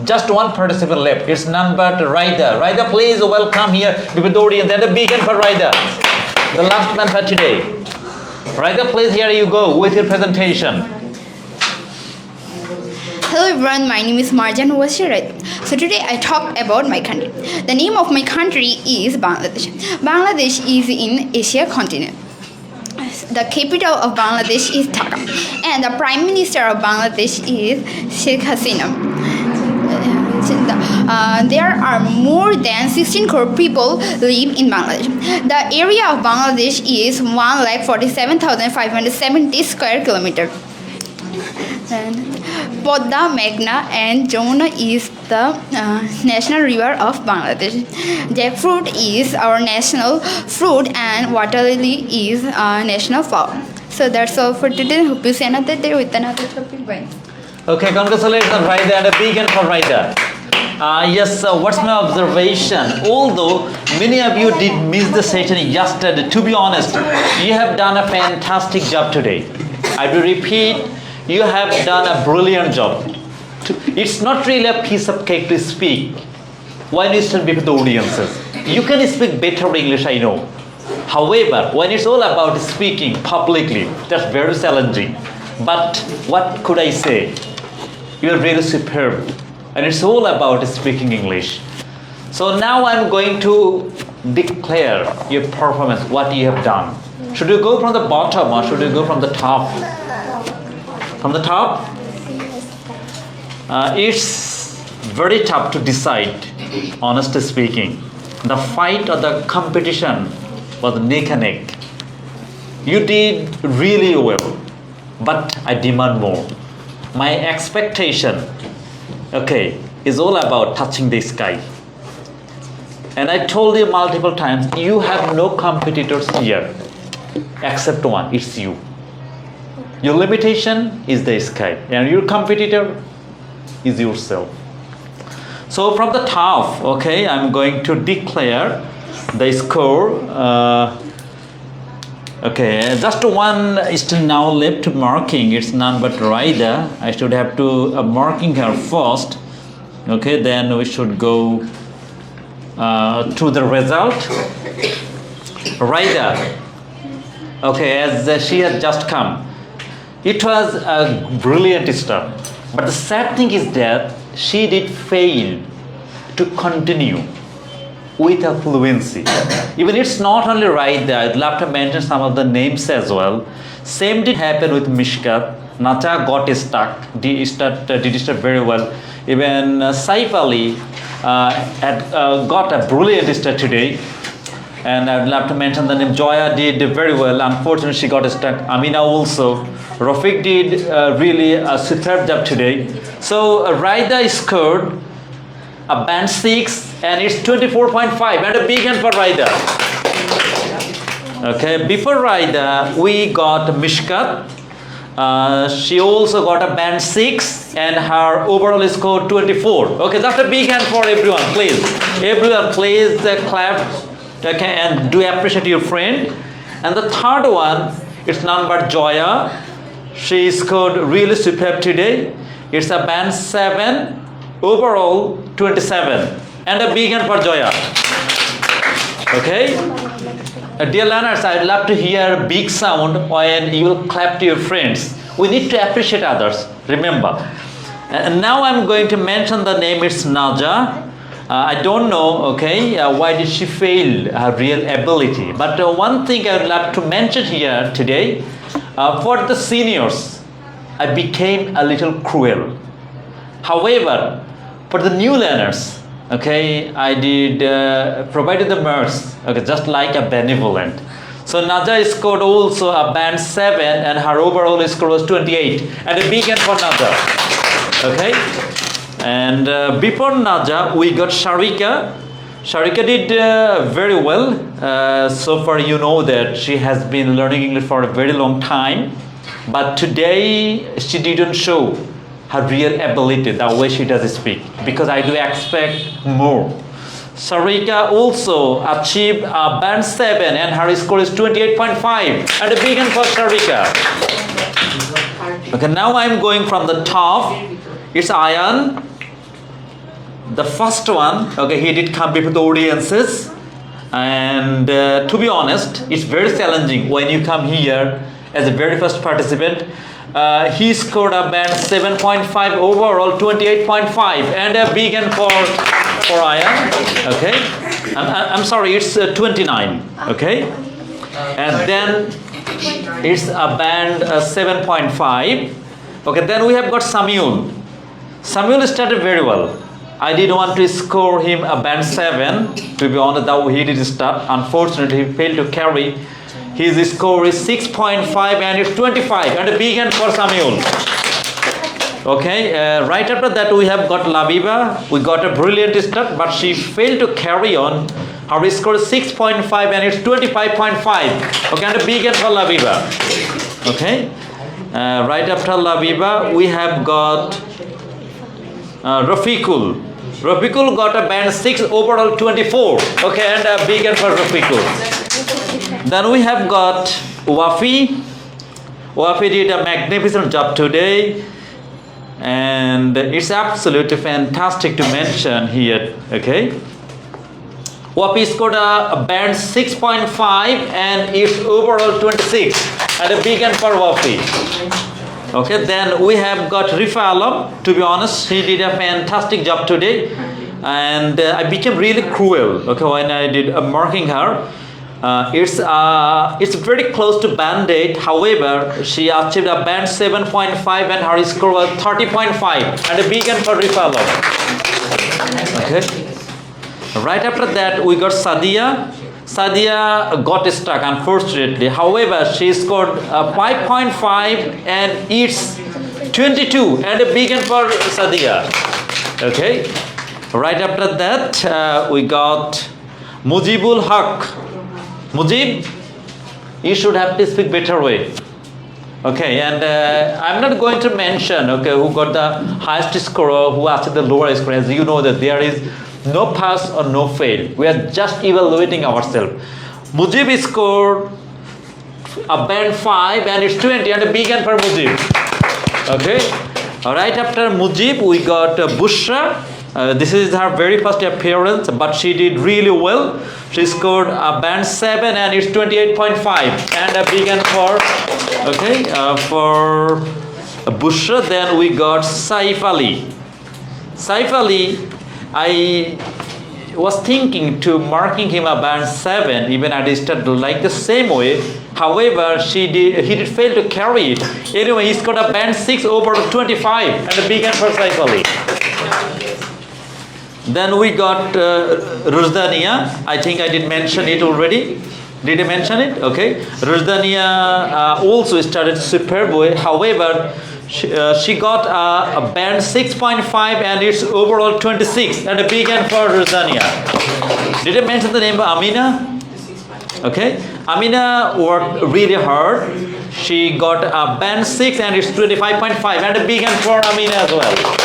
just one participant left. It's none but Raida. Raida, please welcome here before the audience. And a big hand for Raida, the last man for today. Raida, please, here you go with your presentation. Hello everyone, my name is Marjan Washirat. So today I talk about my country. The name of my country is Bangladesh. Bangladesh is in Asia continent. The capital of Bangladesh is Dhaka, and the Prime Minister of Bangladesh is Sheikh Hasina. There are more than 16 crore people live in Bangladesh. The area of Bangladesh is 1,47,570 square kilometers. Podda, Meghna and Jamuna is the national river of Bangladesh. Jackfruit is our national fruit and water lily is national flower. So that's all for today. Hope you see another day with another topic. Bye. Okay, congratulations, Raida, and a big hand for Raida. Yes, what's my observation? Although many of you did miss the session yesterday, to be honest, you have done a fantastic job today. I will repeat, you have done a brilliant job. It's not really a piece of cake to speak when you stand before the audiences. You can speak better English, I know. However, when it's all about speaking publicly, that's very challenging. But what could I say? You're really superb. And it's all about speaking English. So now I'm going to declare your performance, what you have done. Should you go from the bottom or should you go from the top? From the top? It's very tough to decide, honestly speaking. The fight or the competition was neck and neck. You did really well, but I demand more. My expectation, okay, is all about touching the sky. And I told you multiple times, you have no competitors here, except one, it's you. Your limitation is the sky, and your competitor is yourself. So from the top, okay, I'm going to declare the score. Okay, just one is still now left marking. It's none but Raida. I should have to marking her first. Okay, then we should go to the result. Raida. Okay, as she has just come. It was a brilliant start. But the sad thing is that she did fail to continue with a fluency. Even it's not only right there, I'd love to mention some of the names as well. Same did happen with Mishkat. Nata got stuck, did start very well. Even Saif Ali had got a brilliant start today. And I'd love to mention the name Joya did very well. Unfortunately, she got stuck. Amina also. Rafiq did really a superb job today. So Raida scored a band 6 and it's 24.5 and a big hand for Raida. Okay, before Raida we got Mishkat. She also got a band 6 and her overall score 24. Okay, that's a big hand for everyone, please. Everyone please clap, okay, and do appreciate your friend. And the third one, it's none but Joya. She scored really superb today. It's a band 7, overall 27. And a big hand for Joya. Okay? Dear learners, I would love to hear a big sound when you will clap to your friends. We need to appreciate others, remember. And now I'm going to mention the name, it's Naja. I don't know, okay, why did she fail her real ability. But one thing I would love to mention here today, for the seniors, I became a little cruel. However, for the new learners, okay, I did provided the marks, okay, just like a benevolent. So Naja scored also a band 7 and her overall score was 28. And a big hand for Naja, okay. And before Naja, we got Sharika. Sharika did very well. So far, you know that she has been learning English for a very long time. But today, she didn't show her real ability, the way she does speak. Because I do expect more. Sharika also achieved a band 7 and her score is 28.5. And a big hand for Sharika. Okay, now I'm going from the top. It's Ayan. The first one, okay, he did come before the audiences, and to be honest, it's very challenging when you come here as a very first participant. He scored a band 7.5 overall, 28.5, and a big hand for Ayan. Okay, I'm sorry, it's 29. Okay, and then it's a band 7.5. Okay, then we have got Samuel. Samuel started very well. I did want to score him a band 7. To be honest, that he did start. Unfortunately, he failed to carry. His score is 6.5 and it's 25. And a big hand for Samuel. Okay, right after that we have got Labiba. We got a brilliant start, but she failed to carry on. Her score is 6.5 and it's 25.5. Okay, and a big hand for Labiba. Okay, right after Labiba we have got Rafiqul. Rafiqul got a band 6 overall 24. Okay, and a big hand for Rafiqul. Then we have got Wafi. Wafi did a magnificent job today. And it's absolutely fantastic to mention here. Okay. Wafi scored a band 6.5 and it's overall 26. And a big hand for Wafi. Okay, then we have got Rifa Alam. To be honest, he did a fantastic job today, and I became really cruel. Okay, when I did marking her, it's very close to band 8. However, she achieved a band 7.5 and her score was 30.5, and a big hand for Rifa Alam. Okay, right after that we got Sadia. Sadia got stuck, unfortunately. However, she scored 5.5 and it's 22, and a big hand for Sadia. Okay. Right after that, we got Mujibul Haq. Mujib, you should have to speak better way. Okay, and I'm not going to mention, okay, who got the highest score, who achieved the lower score. As you know that there is no pass or no fail. We are just evaluating ourselves. Mujib scored a band 5 and it's 20, and a big hand for Mujib. Okay. Right after Mujib, we got Bushra. This is her very first appearance, but she did really well. She scored a band 7 and it's 28.5, and a big hand for for Bushra. Then we got Saif Ali. Saif Ali, I was thinking to marking him a band 7, even I started like the same way. However, he did fail to carry it. Anyway, he scored a band 6 over 25, and a big hand for Saif Ali. Then we got Ruzdania. I think I did mention it already. Did I mention it? Okay. Ruzdania also started superbly. However, she got a band 6.5 and it's overall 26, and a big hand for Ruzdania. Did I mention the name of Amina? Okay. Amina worked really hard. She got a band 6 and it's 25.5, and a big hand for Amina as well.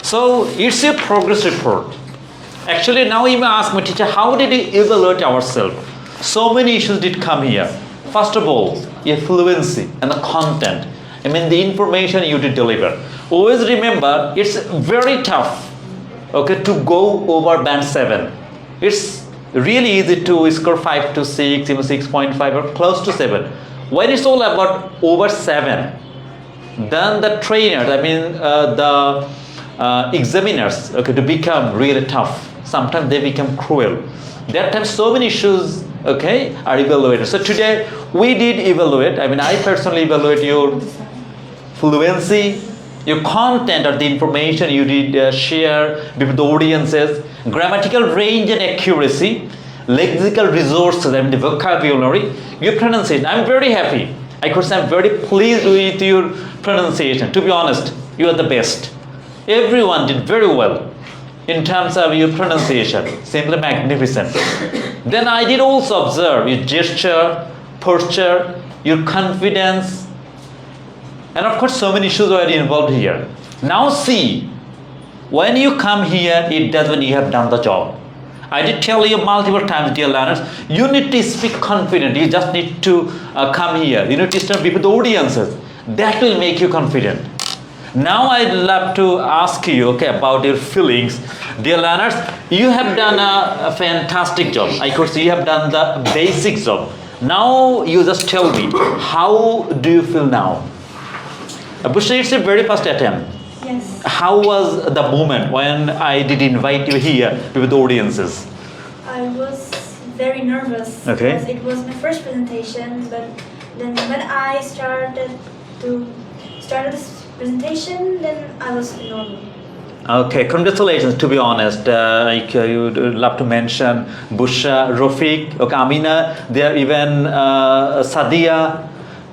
So it's a progress report. Actually, now you may ask me, teacher, how did we evaluate ourselves? So many issues did come here. First of all, your fluency and the content. I mean, the information you did deliver. Always remember, it's very tough okay, to go over band 7. It's really easy to score 5 to 6, even 6.5 or close to 7. When it's all about over 7, then the trainers, the examiners, okay, to become really tough. Sometimes they become cruel. That time so many issues, okay, are evaluated. So today we did evaluate. I personally evaluate your fluency, your content or the information you did share with the audiences, grammatical range and accuracy, lexical resources, the vocabulary, your pronunciation. I'm very happy. I could say I'm very pleased with your pronunciation. To be honest, you are the best. Everyone did very well in terms of your pronunciation. Simply magnificent. Then I did also observe your gesture, posture, your confidence, and of course so many issues were involved here. Now see, when you come here, it does when you have done the job. I did tell you multiple times, dear learners, you need to speak confident. You just need to come here. You need to stand before the audiences. That will make you confident. Now I'd love to ask you, okay, about your feelings. Dear learners, you have done a fantastic job. I could see you have done the basic job. Now you just tell me, how do you feel now? Bushra, it's your very first attempt. Yes. How was the moment when I did invite you here with the audiences? I was very nervous Okay. because it was my first presentation, but then when I started this presentation, then I was normal. Okay, congratulations. To be honest, you would love to mention Bushra, Rafiq, okay, Amina, there even Sadia,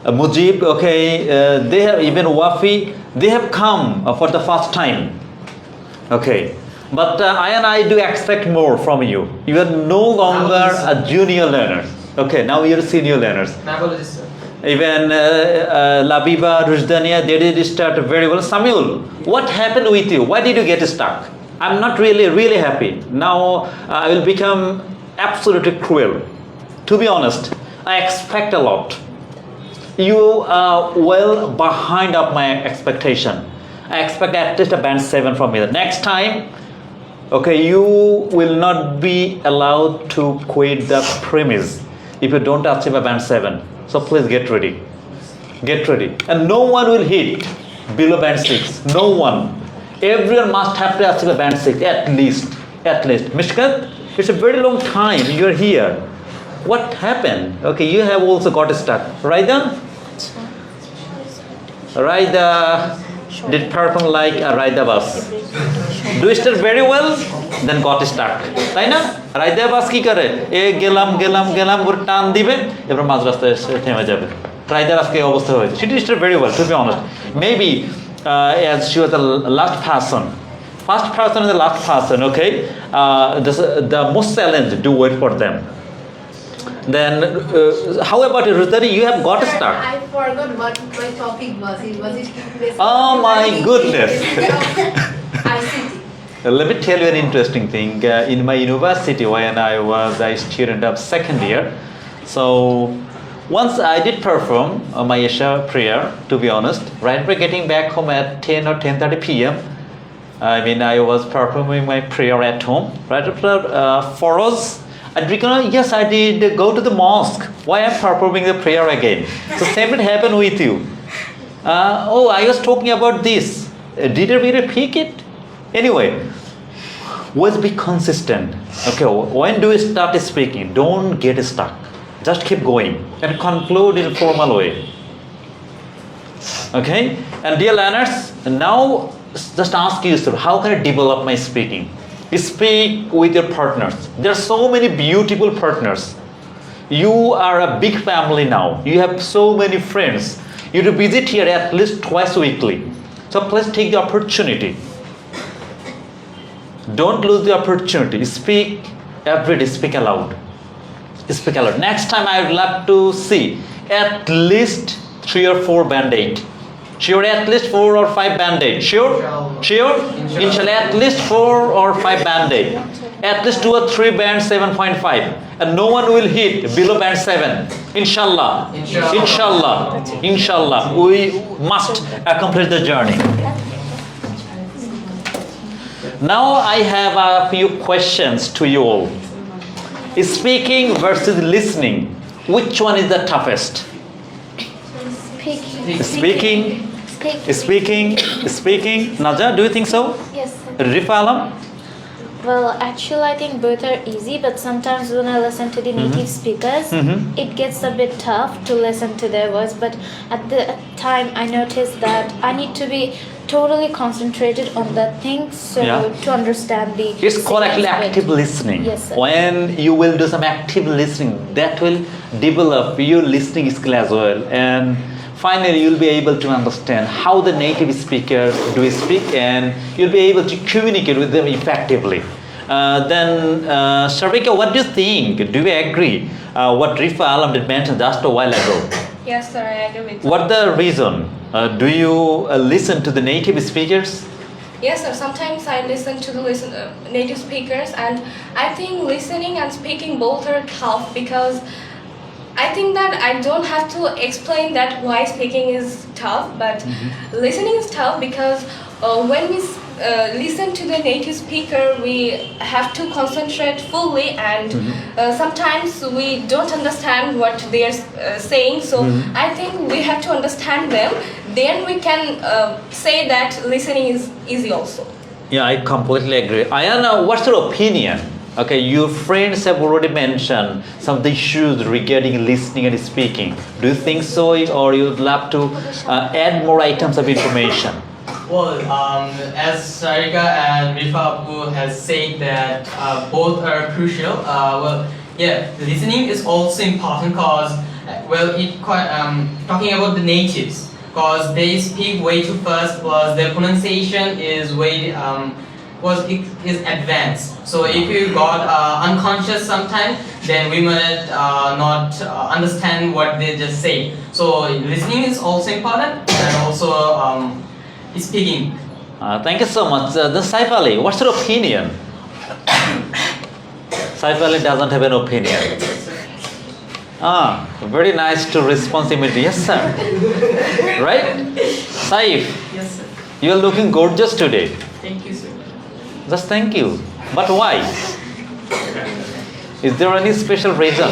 Mujib, okay, they have even Wafi, they have come for the first time. Okay, but I do expect more from you. You are no longer a junior learner. Okay, now you are senior learners. Even Labiba, Rujdania, they did start very well. Samuel, what happened with you? Why did you get stuck? I'm not really happy. Now I will become absolutely cruel. To be honest, I expect a lot. You are well behind of my expectation. I expect at least a band 7 from you. Next time, okay, you will not be allowed to quit the premise if you don't achieve a band 7. So please get ready. Get ready. And no one will hit below band 6. No one. Everyone must have to achieve a band 6 at least. Mishkat, it's a very long time you're here. What happened? Okay, you have also got stuck. Raida? Raida did perform like a Raida bus. Do you start very well? Then got stuck. তাই না? রাইদা বাস কি করে? গেলাম ওর টান দিবে, এবার মাঝ রাস্তায় থেমে যাবে। রাইদার আজকে এই অবস্থা হয়েছে। She did start very well, to be honest. Maybe as she was the last person. First person and the last person, okay? The most challenge do wait for them. Then, how about Rutari? You have got stuck. I forgot what my topic was. Was it Oh my goodness. ICT. Let me tell you an interesting thing. In my university, when I was a student of second year, so once I did perform my Isha prayer, to be honest, right after getting back home at 10 or 10:30 p.m. I was performing my prayer at home. Right after Foroz, I recognize, yes, I did go to the mosque. Why am I performing the prayer again? So same thing happened with you. I was talking about this. Did I really pick it? Anyway, always be consistent. Okay, when do you start speaking? Don't get stuck. Just keep going and conclude in a formal way. Okay, and dear learners, now just ask yourself, how can I develop my speaking? Speak with your partners. There are so many beautiful partners. You are a big family now. You have so many friends. You have to visit here at least twice weekly. So please take the opportunity. Don't lose the opportunity. Speak every day. Speak aloud. Speak aloud. Next time I would love to see at least 3 or 4 band 8. Sure, at least 4 or 5 band 8. Sure? Inshallah, at least 4 or 5 band 8. At least 2 or 3 band 7.5. And no one will hit below band 7. Inshallah. Inshallah. We must accomplish the journey. Now I have a few questions to you all. Speaking versus listening. Which one is the toughest? Speaking. Naja, do you think so? Yes. Rifalam? Well, actually, I think both are easy, but sometimes when I listen to the native speakers, it gets a bit tough to listen to their voice. But at the time, I noticed that I need to be totally concentrated on that thing, so to understand the. It's called actually signals, but- active listening. Yes, sir. When you will do some active listening, that will develop your listening skill as well. And finally, you'll be able to understand how the native speaker do speak, and you'll be able to communicate with them effectively. Then, Sharika, what do you think? Do you agree what Rifa Alam did mention just a while ago? Yes, sir, I agree with you. What the reason? Do you listen to the native speakers? Yes, sir. Sometimes I listen to the native speakers, and I think listening and speaking both are tough because I think that I don't have to explain that why speaking is tough, but listening is tough because when we listen to the native speaker, we have to concentrate fully, and sometimes we don't understand what they are saying. So I think we have to understand them. Then we can say that listening is easy also. Yeah, I completely agree. Ayana, what's your opinion? Okay, your friends have already mentioned some of the issues regarding listening and speaking. Do you think so, or you'd love to add more items of information? Well, as Sarika and Rifa Abu has said that both are crucial. Listening is also important because, talking about the natives, because they speak way too fast, plus their pronunciation is way is advanced. So if you got unconscious sometimes, then we might not understand what they just say. So listening is also important, and also speaking. Thank you so much. The Saif Ali, what's your opinion? Saif Ali doesn't have an opinion. Very nice to respond immediately. Yes, sir. Right? Saif, Yes, sir. you are looking gorgeous today. Thank you, sir. Just thank you. But why? Is there any special reason?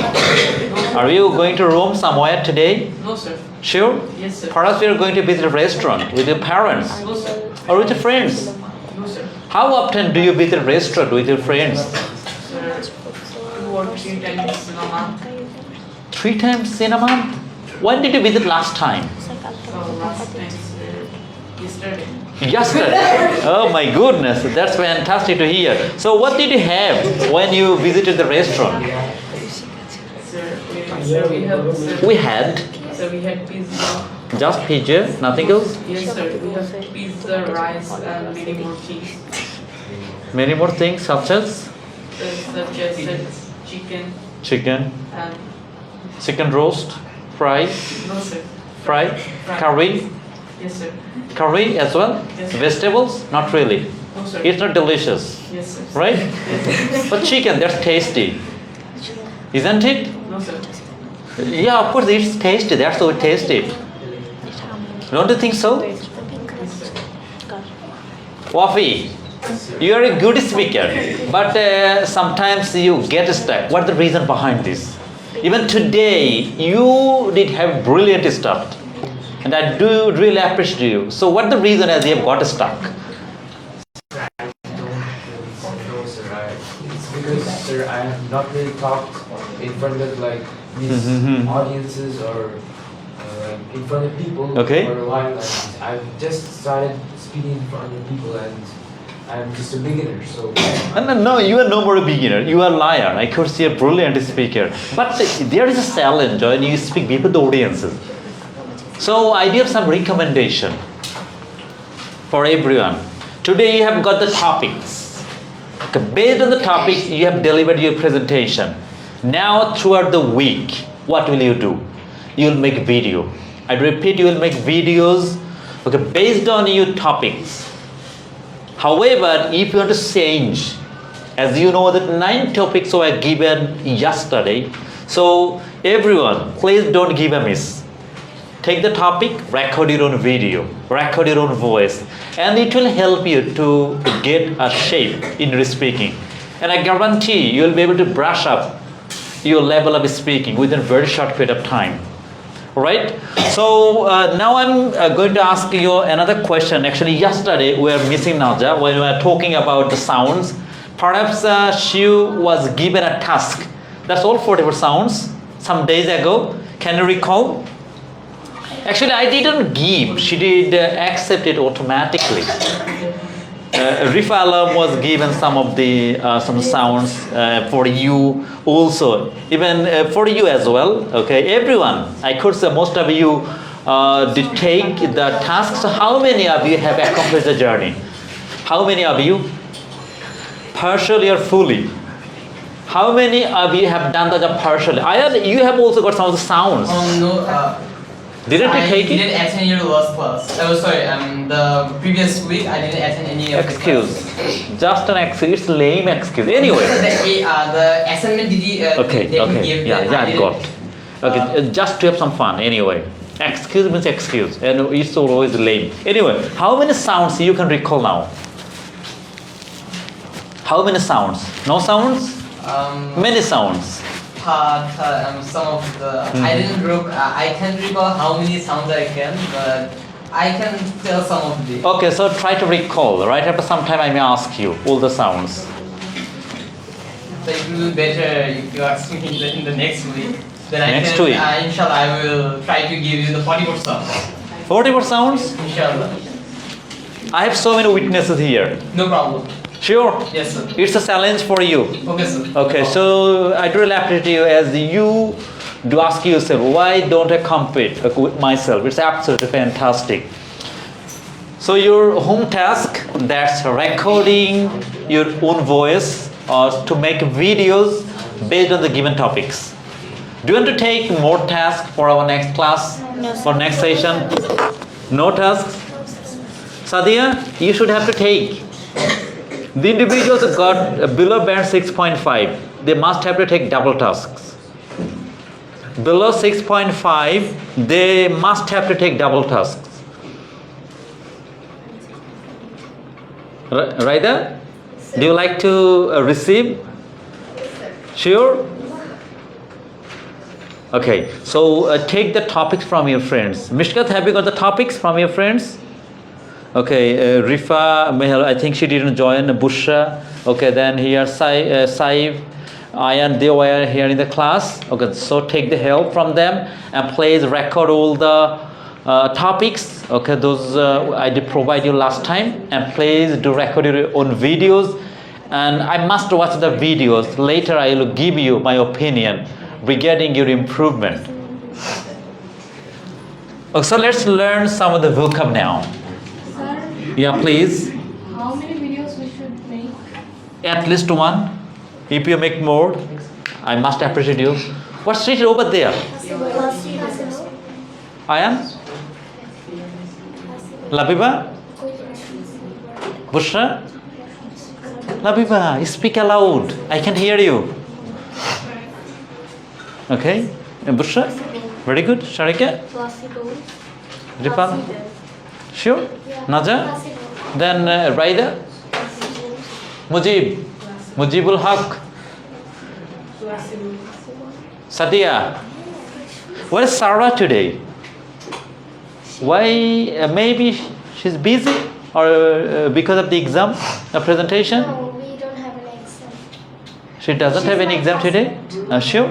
Are you going to roam somewhere today? No, sir. Sure? Yes, sir. Perhaps you are going to visit a restaurant with your parents No, sir. or with your friends. No, sir. How often do you visit a restaurant with your friends? Sir, 2 or 3 times in a month. 3 times in a month? When did you visit last time? So last time, sir, yesterday. Yesterday. Oh my goodness, that's fantastic to hear. So what did you have when you visited the restaurant? We had We had pizza. just pizza, nothing else? Yes, sir. We have pizza, rice, and many more things. Many more things such as Such as chicken chicken, and chicken roast, fry, no, sir. fry, curry, Yes, sir. curry as well? Yes. Vegetables? Not really. No, sir. It's not delicious, Yes, sir. right? Yes, But chicken, that's tasty. Isn't it? no, sir. Yeah, of course it's tasty, that's so tasty. Don't you think so? Wafi, you are a good speaker, but sometimes you get stuck. What's the reason behind this? Even today, you did have brilliant stuff, and I do really appreciate you. So what's the reason as you have got stuck? No, sir. It's because, sir, I have not really talked in front of like these audiences or in front of people Okay. for a while. And I've just started speaking in front of people, and I'm just a beginner. So No, you are no more a beginner. You are a liar. I could see a brilliant speaker. But there is a challenge when you speak before the audiences. So I give some recommendation for everyone. Today you have got the topics. Okay, based on the topics, you have delivered your presentation. Now throughout the week, what will you do? You will make video. I repeat, you will make videos based on your topics. However, if you want to change, as you know that 9 topics were given yesterday, so everyone, please don't give a miss. take the topic, record your own video, record your own voice, and it will help you to get a shape in your speaking. And I guarantee you will be able to brush up your level of speaking within a very short period of time. Right? So now I'm going to ask you another question. Actually, yesterday we were missing Naja when we were talking about the sounds. Perhaps she was given a task. That's all 44 sounds some days ago. Can you recall? Actually, I didn't give. She did accept it automatically. Rifa Alam was given some of the some sounds for you also, even for you as well. Okay, everyone. I could say most of you did take the tasks. How many of you have accomplished the journey? How many of you? Partially or fully? How many of you have done the job partially? You have also got some of the sounds. No. Didn't you take I didn't attend your last class. Oh, sorry. The previous week I didn't attend any of the Excuse. classes. Just an excuse. It's lame excuse. Anyway. The assignment did Okay. I got. Okay, just to have some fun. Anyway, excuse means excuse, and it's always lame. Anyway, how many sounds you can recall now? How many sounds? No sounds? Many sounds. Some of the I didn't I can't recall how many sounds I can, but I can tell some of the. Okay, so try to recall. Right after some time, I may ask you all the sounds. So it will be better if you ask me in the next week. Then Next I week. can, inshallah, I will try to give you the 44 sounds. 44 sounds? Inshallah. I have so many witnesses here. No problem. Sure? Yes, sir. It's a challenge for you. Okay, sir. Okay, so I do appreciate you as you do ask yourself, why don't I compete with myself? It's absolutely fantastic. So your home task, that's recording your own voice or to make videos based on the given topics. Do you want to take more tasks for our next class? No, sir. For next session? No tasks? Sadia, you should have to take. The individuals who got below band 6.5, they must have to take double tasks. Below 6.5, they must have to take double tasks. Raida, do you like to receive? Sure? Okay, so take the topics from your friends. Mishkat, have you got the topics from your friends? Okay, Rifa, Mehal, I think she didn't join. Bushra, okay, then here Saif, Ayan, they were here in the class. Okay, so take the help from them and please record all the topics. Okay, those I did provide you last time, and please do record your own videos. And I must watch the videos. Later I will give you my opinion regarding your improvement. Okay, so let's learn some of the vocab now. Yeah, please. How many videos we should make? At least one. If you make more, I must appreciate you. What's written over there? Ayan? Labiba? Bushra? Labiba, speak aloud. I can hear you. Okay. And Bushra? Very good. Sharika? Ripal? Sure? Naja? Then Raida? Mujibul Haq? Sadia? Where is Sarah today? Why? Maybe she's busy or because of the exam, the presentation? No, we don't have an exam. She doesn't have any exam today? Sure?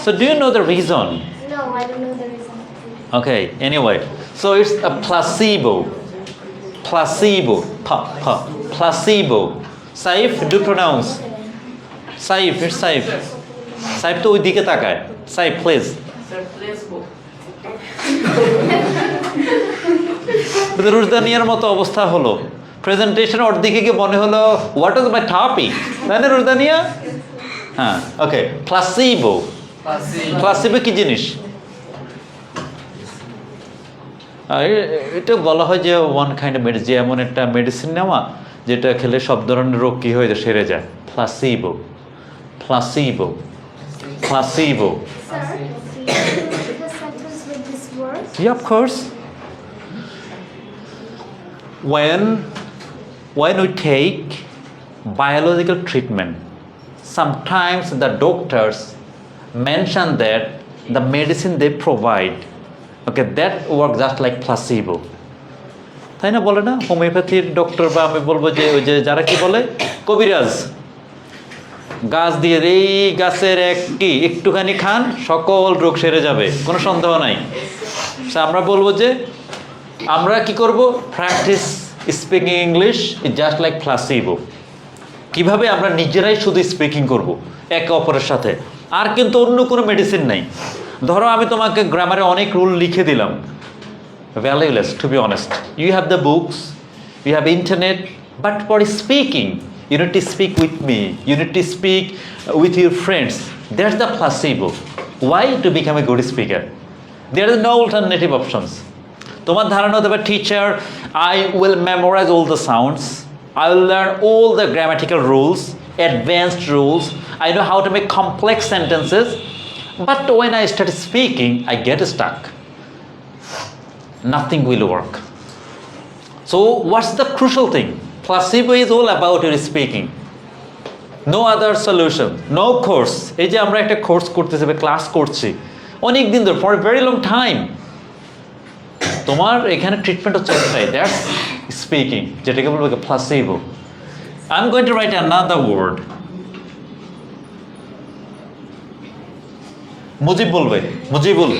So do you know the reason? No, I don't know the reason. Okay, anyway. So it's a placebo. Placebo. Placebo. Saif, do pronounce. Saif, it's Saif. Saif to ওই দিকে তাকায়. Saif, please. রুজদানিয়ার মতো অবস্থা হলো। Presentation ওর দিকে গিয়ে মনে হলো what is my topic? তাই না রুজদানিয়া? হ্যাঁ, ওকে। Placebo. Placebo কি জিনিস? এটা বলা হয় যে ওয়ান কাইন্ড অফ মেডিসিন, এমন একটা মেডিসিন নেওয়া যেটা খেলে সব ধরনের রোগ কি হয়ে যায়, সেরে যায়। Placebo, placebo, placebo. Yeah, of course. When we take biological treatment, sometimes the doctors mention that the medicine they provide, okay, that works just like placebo. তাই না বলে না হোমিওপ্যাথির ডক্টর বা আমি বলবো যে ওই যে যারা কি বলে কবিরাজ গাছ দিয়ে এই গাছের একটুখানি খান সকল রোগ সেরে যাবে কোনো সন্দেহ নাই আমরা বলবো যে আমরা কি করব practice speaking English is just like placebo কিভাবে আমরা নিজেরাই শুধু স্পিকিং করব একে অপরের সাথে আর কিন্তু অন্য কোনো মেডিসিন নাই ধরো আমি তোমাকে গ্রামারে অনেক রুল লিখে দিলাম valueless to be honest you have the books you have internet but for speaking you need to speak with me you need to speak with your friends that's the placebo why to become a good speaker there is no alternative options তোমার ধারণা হতে পারে teacher I will memorize all the sounds I will learn all the grammatical rules advanced rules I know how to make complex sentences but when I start speaking I get stuck nothing will work. So what's the crucial thing? Placebo is all about your speaking. No other solution, no course. এই যে আমরা একটা course করতেছি বা class করছি অনেক দিন ধরে for a very long time তোমার এখানে ট্রিটমেন্ট হচ্ছে একটাই দ্যাটস স্পিকিং যেটাকে বলবো placebo I'm going to write another word Mujib বলবে Mujibul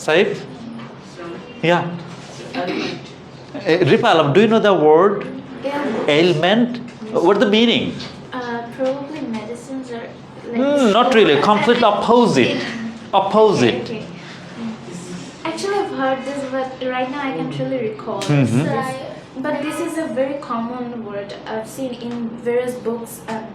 Saif? Yeah. Rifa Alam, do you know the word ailment? What's the meaning? Probably medicines are like Not really, completely opposite. Opposite. Okay. Actually, I've heard this, but right now I can't really recall. Mhm. But this is a very common word I've seen in various books and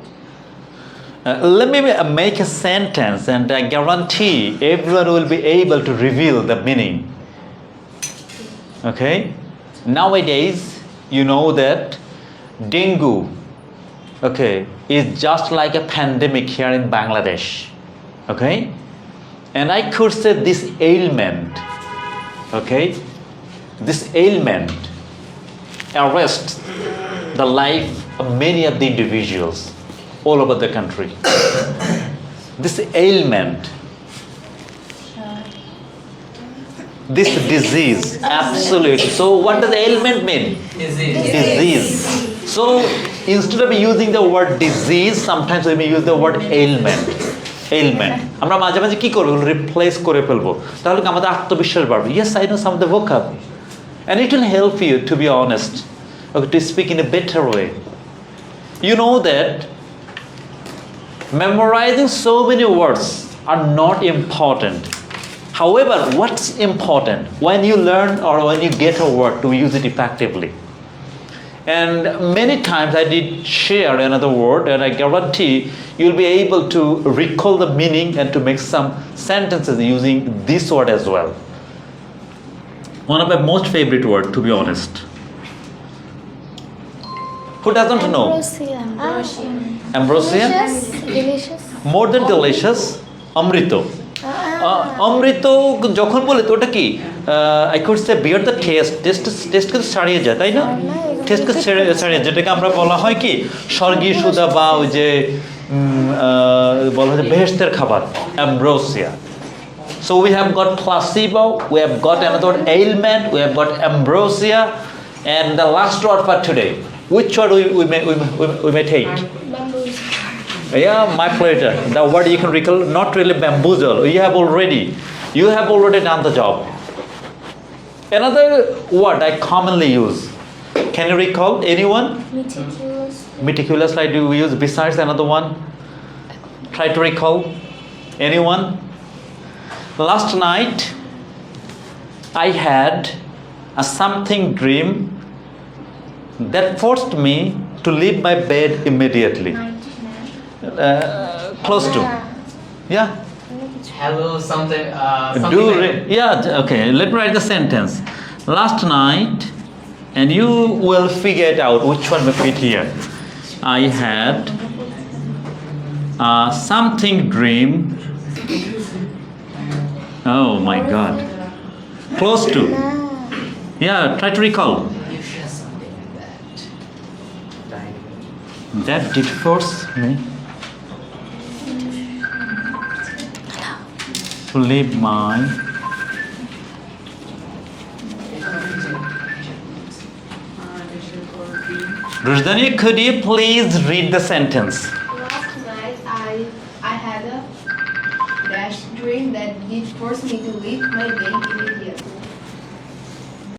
Let me make a sentence and I guarantee everyone will be able to reveal the meaning. Okay? Nowadays, you know that dengue, okay, is just like a pandemic here in Bangladesh. Okay? And I could say this ailment, okay, this ailment arrests the life of many of the individuals all over the country. This ailment, this disease, absolutely. So what does ailment mean? Disease. So instead of using the word disease, sometimes we may use the word ailment. Ailment. আমরা মাঝে মাঝে কি করব replace করে ফেলবো তাহলে কি আমাদের আত্মবিশ্বাস বাড়বে yes I know some of the vocab and it will help you to be honest okay, to speak in a better way you know that memorizing so many words are not important. However, what's important when you learn or when you get a word to use it effectively. And many times I did share another word and I guarantee you'll be able to recall the meaning and to make some sentences using this word as well. One of my most favorite word to be honest. Who doesn't know? Ambrosia? delicious. More than delicious, amrito. অমৃত যখন বলে তো ওটা কি I could say bear the test কিন্তু ছাড়িয়ে যায় তাই না টেস্টকে ছাড়িয়ে যেটাকে আমরা বলা হয় কি স্বর্গীয় সুধা বা ওই যে বলা হয় বেহেশতের খাবার ambrosia So we have got placebo, we have got another ailment, we have got ambrosia, and the last word for today. Which word we may take? Yeah, my pleasure. The word you can recall, not really bamboozle. You have already done the job. Another word I commonly use. Can you recall anyone? Meticulous. Meticulous, like do we use besides another one? Try to recall. Anyone? Last night, I had a something dream that forced me to leave my bed immediately. Close to. Yeah. Hello, something. Okay. Let me write the sentence. Last night, and you will figure it out which one will fit here. I had something dream Oh my God. Close to. Yeah, try to recall. That did force me to leave my Rushdani, could you please read the sentence? Last night I had a rash dream that did force me to leave